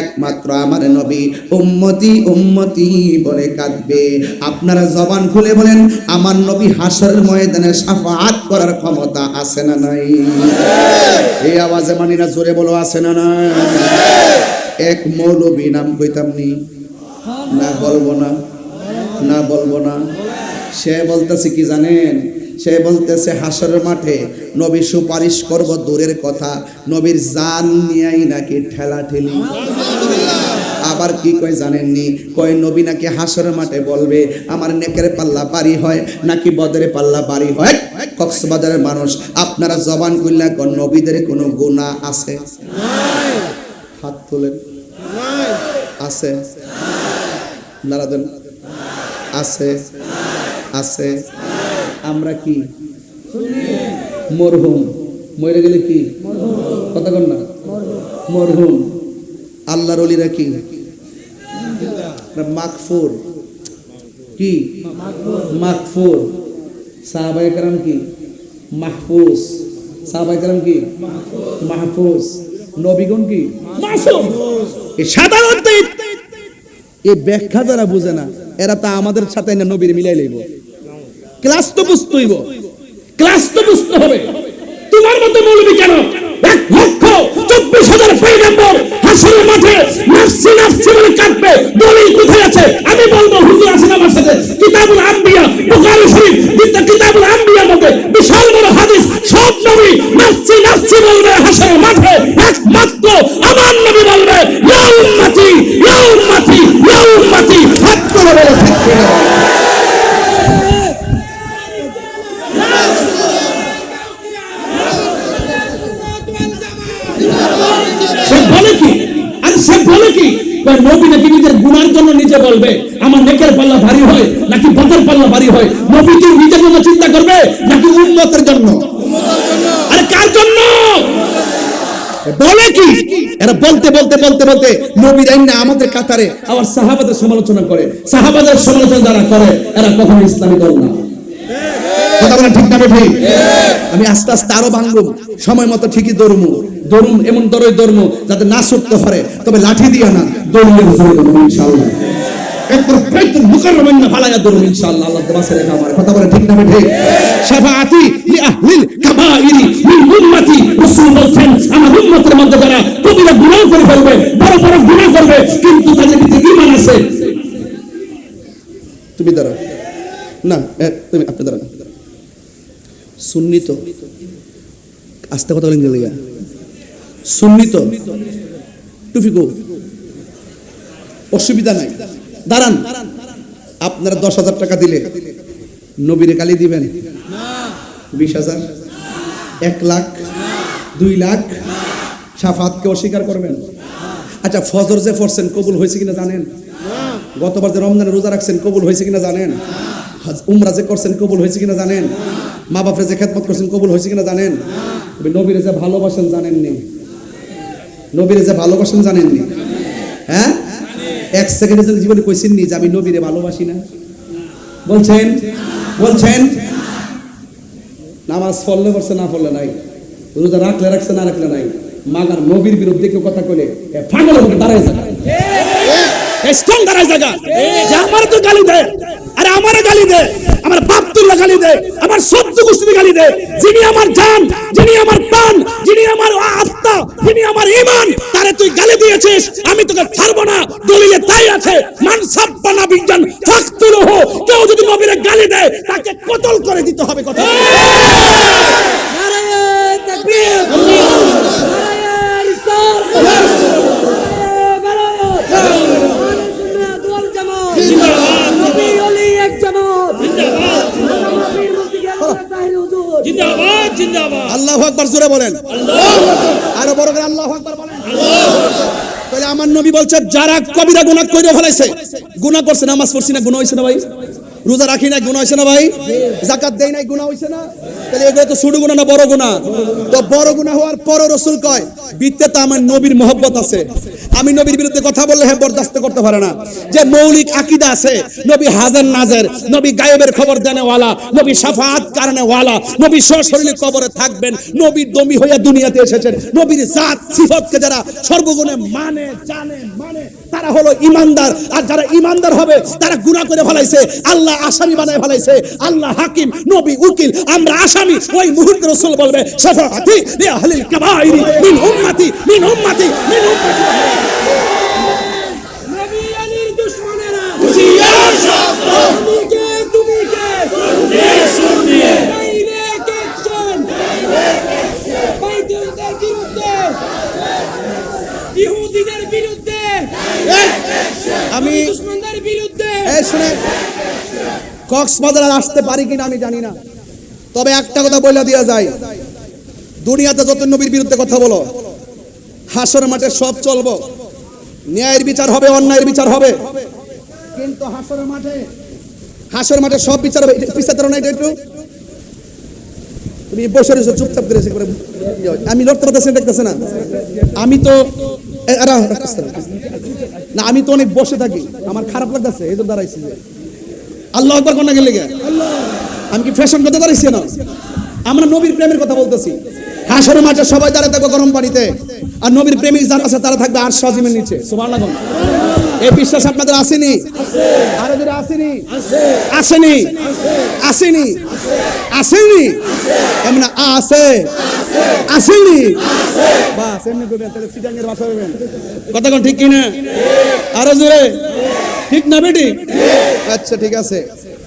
Speaker 1: একমাত্র আমার নবী উম্মতি উম্মতি বলে কাঁদবে। আপনারা জবান খুলে বলেন, আমার নবী হাসরের ময়দানে শাফাআত করার ক্ষমতা আছে না নাই? এই আওয়াজে মানি না, জোরে বলো আছে না নাই? এক মৌলবী নাম কইতাম নি, না বলবো না, না বলবো না। সে বলতেছে কি জানেন? সে বলতেছে হাসরের মাঠে নবী সুপারিশ করব দূরের কথা, নবীর জান নিয়েই নাকি ঠেলা ঠেলি। আবার কি কয় জানেননি? কয় নবী নাকি হাসরের মাঠে বলবে আমার নেকের পাল্লা বাড়ি হয় নাকি বদরের পাল্লা বাড়ি হয়। কক্সবাজারের মানুষ, আপনারা জবান খুললা কোন নবীদের কোনো গুনাহ আছে? হাত তোলেন। আছে? নারা দেন। আছে? আছে? আমরা কি মরহুম? মরে গেলে কি কথা কন না? মরহুম। আল্লাহর ওলিরা কি মাগফুর? কি মাগফুর? সাহাবায়ে কেরাম কি মাহফুজ? সাহাবায়ে কেরাম কি মাহফুজ? নবীগণ কি মাসুম? এই সাধারণত এই ব্যাখ্যা যারা বুঝে না, এরা তা আমাদের সাথে না নবীর মিলাই লইব। ক্লাস তো বুঝতে হইব, ক্লাস তো বুঝতে হবে। তোমার মতো বলবি কেন? 1,24,000 পয়গম্বর হাসরের মাঠে নাফসি নাফসি বলে কাঁদবে, দলিল কোথায় আছে? আমি বলবো হুজুর আছেন আমার সাথে, কিতাবুল আম্বিয়া বুখারী শরীফ, কিতাবুল আম্বিয়ার মধ্যে বিশাল বড় হাদিস, সব নবী নাফসি নাফসি বলবে হাসরের মাঠে, একমাত্র আমার নবী বলবে ইয়া উম্মতি ইয়া উম্মতি ইয়া উম্মতি। হাত করে বলে থাকবে না। নবী নাকি নিজের গুনার জন্য নিজে বলবে আমার নেকের পাল্লা ভারী হয় নাকি বদর পাল্লা ভারী হয়? নবী কি নিজের জন্য চিন্তা করবে নাকি উম্মতের জন্য? আরে কার জন্য বলে কি? এরা বলতে বলতে বলতে বলতে নবীর আইন না আমাদের কাতারে আবার সাহাবাদের সমালোচনা করে। সাহাবাদের সমালোচনা যারা করে এরা কখনো ইসলামী দল না। কথা বলেন ঠিক না ঠিক? আমি আস্তে আস্তে আরো ভাঙবো, সময় মতো ঠিকই দৌড়মু। দৌড়ুম এমন দরই দৌড়মু যাতে না ছুটতে পারে, তবে লাঠি দিয়ে না, দৌড়লে ইনশাআল্লাহ। একবার বাইতুল মুকাররমাইন ফালায়া দৌড়ুম ইনশাআল্লাহ। আল্লাহ তোমাকে রেখা আমার। কথা বলেন ঠিক না ঠিক? শাফাআতি লি আহলিল কাবাইরি মিন উম্মতি, রাসূল বলেন আমার উম্মতের মধ্যে যারা কবিরা গুনাহ করে ফেলবে, বড় বড় গুনাহ করবে, কিন্তু তাদের ভিতরে ঈমান আছে। তুমি দাঁড়াও না, তুমি আপনি দাঁড়ান। সুন্নি তো আস্তে কথা বলেন গেলে সুন্নি তো টুপি গো, অসুবিধা নাই, দাঁড়ান। আপনারা 10,000 টাকা দিলে নবীরে গালি দিবেন? 20,000, 1 লাখ, 2 লাখ? শাফাতকে অস্বীকার করবেন? আচ্ছা, ফজর যে পড়ছেন কবুল হয়েছে কিনা জানেন? গতবার যে রমজানে রোজা রাখছেন কবুল হয়েছে কিনা জানেন? উমরা যে করছেন কবুল হয়েছে কিনা জানেন? মা বাপরে যে খেদমত করছেন কবুল হয়েছে কিনা জানেন? নবীরে যে ভালোবাসেন জানেননি? নবীরে যে ভালোবাসেন জানেননি? হ্যাঁ, 1 সেকেন্ডের জীবনে কইছেন নি যে আমি নবীরে ভালোবাসি না? বলছেন? বলছেন? নামাজ পড়লে পড়ছে, না পড়লে নাই, রোজা রাখলে রাখছে, না রাখলে নাই। মাগার নবীর বিরুদ্ধে কেউ কথা কইলে পাগলের মতো দাঁড়ায় যায়, স্ট্রং দাঁড়ায় জায়গা যে আমার তো গালি দেয়, আরে আমারে গালি দে, আমার বাপ তুল্লা গালি দে, আমার সহ্য গোষ্ঠী গালি দে, যিনি আমার জান, যিনি আমার প্রাণ, যিনি আমার আত্মা, যিনি আমার ঈমান, তারে তুই গালি দিয়েছিস, আমি তোকে ছাড়বো না। দলিলে তাই আছে, মান সাব্বানা বিজ্ঞান ফাকতুলহু, কেউ যদি নবীরে গালি দেয় তাকে কতল করে দিতে হবে। কথা নারে তাকবীর, নারে রিসাল, আল্লাহু আকবার জোরে বলেন, আরো বড় করে আল্লাহু আকবার বলেন। তাহলে আমার নবী বলছে যারা কবিরা গুনাহ করে ফেলেছে, গুনাহ করছে, নামাজ পড়ছি না গুনাহ হইছে না ভাই? রোজা রাখি না গুনাহ হইছে না ভাই? যাকাত দেই না গুনাহ হইছে না? তাহলে এগুলো তো ছোট গুনাহ না বড় গুনাহ? তো বড় গুনাহ হওয়ার পরও রাসূল কয়
Speaker 2: ভিত্তিতে আমার নবীর মহব্বত আছে। আমি নবীর বিরুদ্ধে কথা বললে হ্যাঁ বরদাস্ত করতে পারে না। যে মৌলিক আকীদা আছে, নবী হাজার নাজের, নবী গায়েবের খবর জানেওয়ালা, নবী শাফাআত কারণেওয়ালা, নবী সশরীরে কবরে থাকবেন, নবী দমি হয়ে দুনিয়াতে এসেছেন, নবীর জাত সিফাতকে যারা সর্বগুণে মানে জানে মানে তারা হলো ইমানদার। আর যারা ইমানদার হবে তারা গুনাহ করে ফেলাইছে, আল্লাহ আসামি বানায় ফেলাইছে, আল্লাহ হাকিম, নবী উকিল, আমরা আসামি। ওই মুহূর্তে রাসূল বলবে শাফাআতি লি আহলিল কাবাইরি মিন উম্মতি মিন উম্মতি মিন উম্মতি।
Speaker 3: নবী আলীর দুশমনেরা
Speaker 2: হুঁশিয়ার শব্দ,
Speaker 3: তুমি কে
Speaker 2: শুনিয়ে
Speaker 3: ডাইরেক্ট অ্যাকশন বাইতুলদের বিরুদ্ধে, ইহুদিদের বিরুদ্ধে,
Speaker 2: আমি
Speaker 3: দুশমনদের বিরুদ্ধে।
Speaker 2: এই শুনে কক্সবাজার আসতে পারি কিনা আমি জানি না, তবে একটা কথা বলে দেওয়া যায়, দুনিয়াতে যত নবীর বিরুদ্ধে কথা বলো, হাসর মাঠে সব চলবো, ন্যায়ের বিচার হবে, অন্যায়ের বিচার হবে, কিন্তু হাসর মাঠে সব বিচার হবে। পিছাতে না, এটা একটু তুমি বসে রয়েছো চুপচাপ করে, আমি লড়তে পারতেছি, দেখতেছে না, আমি তো না, আমি তো অনেক বসে থাকি, আমার খারাপ লাগতেছে, এই তো দাঁড়াইছি। আল্লাহ আকবার কোন গেলে আমি কি ফ্যাশন করতে দাঁড়াইছি না? আমরা নবীর প্রেমের কথা বলতেছি। হাসরের মাঠে সবাই দাঁড়ায় থাকবে গরম পানিতে, আর নবীর প্রেমিক যারা আছে তারা থাকবে আরশ আজিমের নিচে। সুবহানাল্লাহ। এই বিশ্বাস আপনাদের আসেনি? আরো যদি আসেনি, আসেনি, আসেনি, আসেনি, এমন আছে, আসেনি, বাস এমনি করবেন, তাহলে সিটাঙ্গের ভাষা হবেন। কথা কোন ঠিক কিনা? আরো জোরে ঠিক না বেটি? আচ্ছা ঠিক আছে,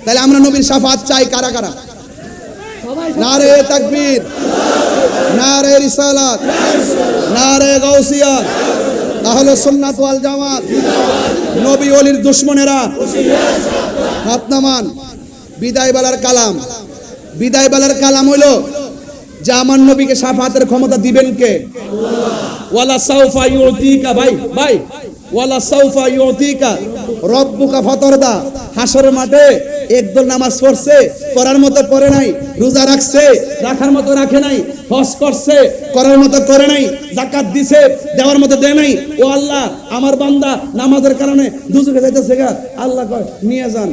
Speaker 2: তাহলে আমরা নবীর শাফাত চাই কারা কারা? নারে তাকবীর, নারে রিসালাত, নারে গাউসিয়া, আহলে সুন্নাত ওয়াল জামাত। নবী ওলির দুশমনেরা হাত নামান। বিদায় বেলার কালাম, বিদায় বেলার কালাম হইলো যে আমার নবীকে শাফাতের ক্ষমতা দিবেন কে? ওয়ালা সাউফা ইউতিকা, ভাই ভাই, ওয়ালা সাউফা ইউতিকা রব্বুকা ফাতারদা। হাসরের মাঠে একদল নামাজ পড়ছে, করার মতো পড়ে নাই, রোজা রাখছে, রাখার মতো রাখে নাই, হজ করছে, করার মতো করে নাই, যাকাত দিছে, দেওয়ার মতো দেয় নাই। ও আল্লাহ, আমার বান্দা নামাজের কারণে দুজকে যাইতেছে গা, আল্লাহ কয় নিয়ে যান।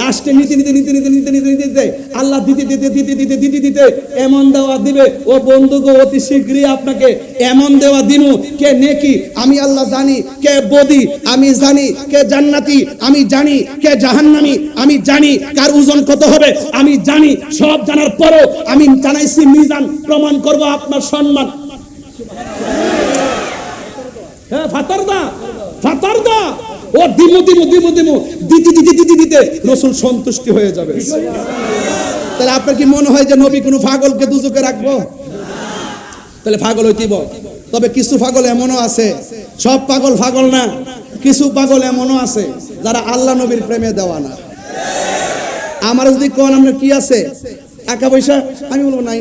Speaker 2: লাস্টে নিতে নিতে নিতে নিতে নিতে নিতে নিতে আল্লাহ দিতে দিতে দিতে দিতে দিতে দিতে এমন দেওয়া দিবে, ও বন্ধুগো অতি শীঘ্রই আপনাকে এমন দেওয়া দিনু, কে নেকি আমি আল্লাহ জানি, কে বদি আমি জানি, কে জান্নাতি আমি জানি, কে জাহান্নামী আমি জানি, কার ওজন কত হবে আমি জানি। সব জানার পরেও আমি জানাইছি মিজান, প্রমাণ করব আপনার সম্মান। হ্যাঁ, ফাতারদা ফাতারদা, ও দিমু দিমু দিমু দিমু দিতে দিতে দিতে দিতে রাসূল সন্তুষ্টি হয়ে যাবে। তাহলে আপনার কি মনে হয় যে নবী কোনো পাগলকে দুজকে রাখবো? তাহলে পাগল হইতিব। তবে কিছু পাগল এমনও আছে, সব পাগল পাগল না, কিছু পাগল এমনও আছে যারা আল্লাহ নবীর প্রেমে দেওয়া না। আমার যদি কোন আপনার কি আছে, টাকা পয়সা, আমি বলবো নাই,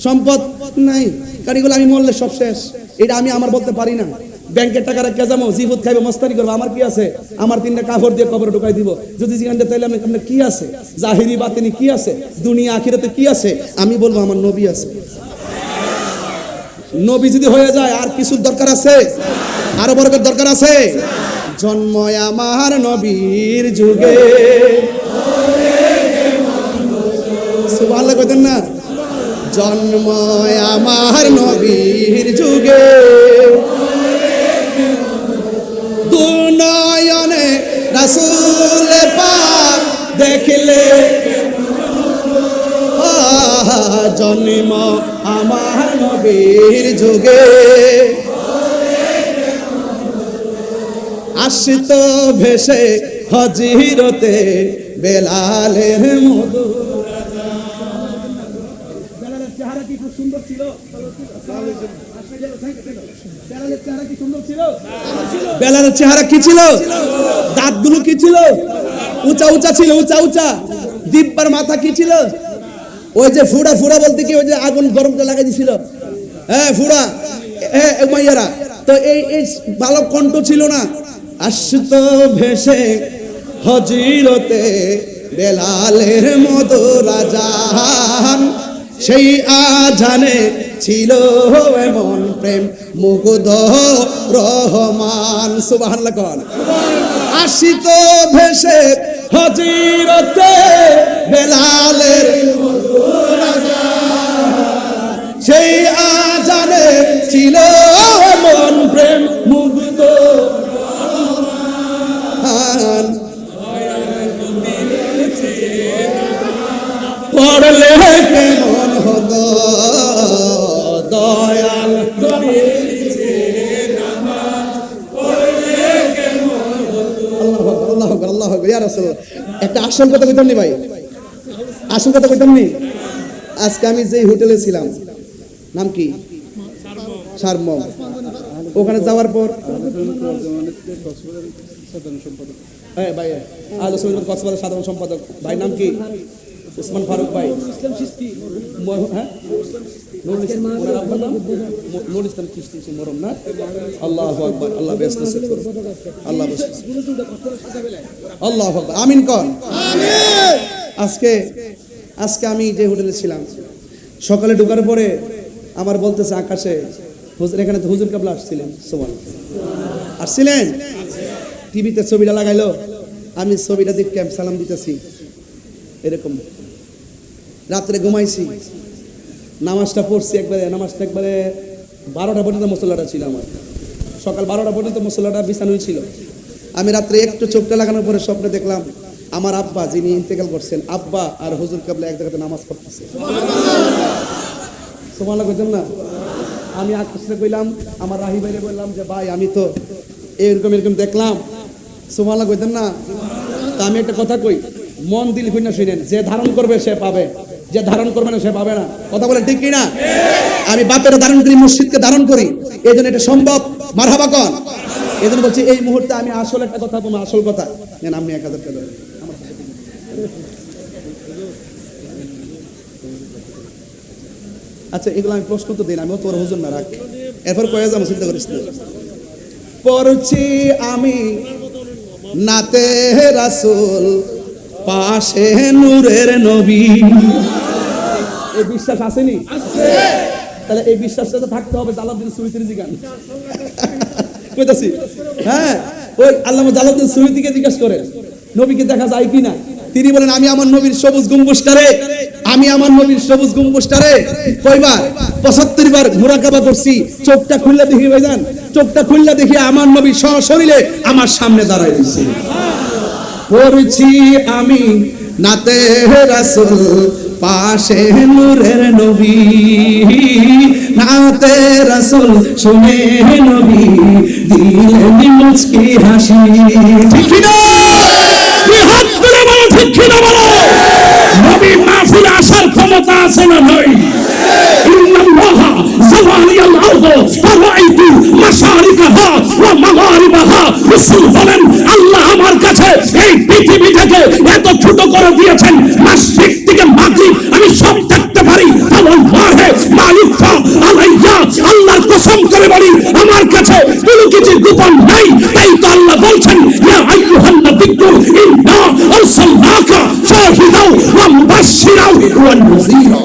Speaker 2: সম্পদ নাই, কারিগুলো আমি মরলে সব শেষ, এটা আমি আমার বলতে পারি না। ব্যাংকের টাকা রাখতে যাবো, জিফুত খাইবো, মস্তানি করবো, আমার কি আছে? আমার 3টা কাপড় দিয়ে কবরে ঢুকাই দিব। যদি জিজ্ঞাসা তাহলে আপনার কি আছে? জাহিরি বাতিনি কি আছে? দুনিয়া আখিরাতে কি আছে? আমি বলবো আমার নবী আছে। নবী যদি হয়ে যায় আর কিছু দরকার আছে? আরো বরকত দরকার আছে। জন্ম আমার নবীর যুগে, সুবহানাল্লাহ কইতেন না? জন্ম আমার নবীর যুগে, দুনয়নে রাসূল পাক দেখলে, জন্ম আমার নবীর যুগে, আসিত ভেসে হজিরতে বেলালের মধু। বেলালের চেহারা কি খুব সুন্দর ছিল? বেলালের চেহারা কি ছিল? দাঁতগুলো কি ছিল? উঁচা উঁচা ছিল, উঁচা উঁচা। দিব্যার মাথা কি ছিল? ওই যে ফুড়া ফুড়া বলতে কি, ওই যে আগুন গরমটা লাগাই দিছিল, হ্যাঁ ফুড়া, হ্যাঁ মাইয়ারা। তো এই ভালো কণ্ঠ ছিল না। আসত ভেসে হজিরতে বেলালের মধুরা জাহান,
Speaker 1: সেই আজানে ছিল এমন প্রেম মুগ্ধ রহমান সুবহানাল্লাহ কোন আসিত ভেসে হজিরতে বেলালের সেই আজানে ছিল এমন প্রেম মুগ্ধ রহমান পড়লে কেমন হতো দয়াল আল্লাহু আকবার আল্লাহু আকবার ইয়া রাসূলুল্লাহ একটা আসল কথা কইতাম নি ভাই আসল কথা কইতাম নি আজকে আমি যেই হোটেলে ছিলাম নাম কি সারমম ওখানে যাওয়ার পর এই ভাই আলোচনা কক্সবাজার সাধারণ সম্পাদক ভাই নাম কি উসমান ফারুক ভাই হ্যাঁ নুরুল ইসলাম চিশতি মরম না আল্লাহু আকবার আল্লাহ ব্যস্ত করুন আল্লাহ ব্যস্ত আল্লাহু আকবার আমিন কোন আমিন আজকে আমি যে হোটেলে ছিলাম সকালে ঢোকার পরে আমার বলতেছে আকাশে হুজুর এখানে তো হুজুর কাবলা আসছিলেন সুবহানাল্লাহ আসছিলেন টিভিতে ছবিটা লাগাইলো আমি ছবিটা দেখে সালাম দিতেছি এরকম রাত্রে ঘুমাইছি নামাজটা পড়ছি একবারে 12টা পর্যন্ত মুসল্লাটা ছিল আমার সকাল 12টা পর্যন্ত মুসল্লাটা বিছানোই ছিল আমি রাত্রে একটু চোখটা লাগানোর পরে স্বপ্নে দেখলাম আমার আব্বা যিনি ইন্তেকাল করছেন আব্বা আর হুজুর কাবলা এক জায়গাতে নামাজ পড়তেছে সুবহানাল্লাহ কইতেন না আমি আকাশে কইলাম আমার রাহি ভাইরে বললাম যে ভাই আমি তো এরকম দেখলাম সুবহানাল্লাহ কইতেন না তা আমি একটা কথা কই মন দিল কইনা শুনেন যে ধারণ করবে সে পাবে যে ধারণ করবে না সে পাবে না কথা বলেন ঠিক কি না আমি বাপের ধারণ করি মসজিদকে ধারণ করি এইজন্য এটা সম্ভব মারহাবা কোন এইজন্য বলছি এই মুহূর্তে আমি আসল একটা কথা বলবো আসল কথা নেন আপনি 1000 টাকা দেন আচ্ছা এগুলো আমি প্রশ্ন তো দিন আমি তোর হুজুর না রাখ এরপর কয়ে যাবো চিন্তা করিস না পড়ছি আমি নাতে রাসূল পাশে নূরের নবী এই বিশ্বাস আসেনি আছে তাহলে এই বিশ্বাসটা তো থাকতে হবে জালালউদ্দিন সুয়ুতির জিগান কইতাছি হ্যাঁ ওই আল্লামা জালালউদ্দিন সুয়ুতিকে জিজ্ঞাসা করেন নবীকে দেখা যায় কিনা তিনি বলেন আমি আমার নবীর সবুজ গম্বুজটারে কয়বার 75 বার মুরাকাবা করছি চোখটা খুললে দেখি ভাইজান চোখটা খুললে দেখি আমার নবী সশরীরে আমার সামনে দাঁড়ায় রয়েছে পড়ছি আমি নাতে রাসূল পাশে নূরের নবী নাতে রাসূল শুনে নবী দিলেন মুচকি হাসি ঠিক না বিহাত করে বলো ঠিক না বলো নবী মাহফিল আসার ক্ষমতা আছে না নাই ইন্নাল্লাহা যাওয়ালিয়াল আরদ ফারাইতু মাশারিকাহা ওয়া মাগারিবাহা রাসূল বলেন আল্লাহ আমার কাছে এই পৃথিবীটাকে এত ছোট করে দিয়েছেন মাশরিক থেকে মাগরিব আমি সব দেখতে পারি আল্লাহে মালিকা আলাইয়া আল্লাহর কসম করে বলি আমার কাছে কোনো কিছু গোপন নাই তাই তো আল্লাহ বলছেন ইয়া আইয়ুহান নাবিয়্যু ইন্না আরসালনাকা শাহিদাও ওয়া মুবাশশিরাও ওয়া নাযীরা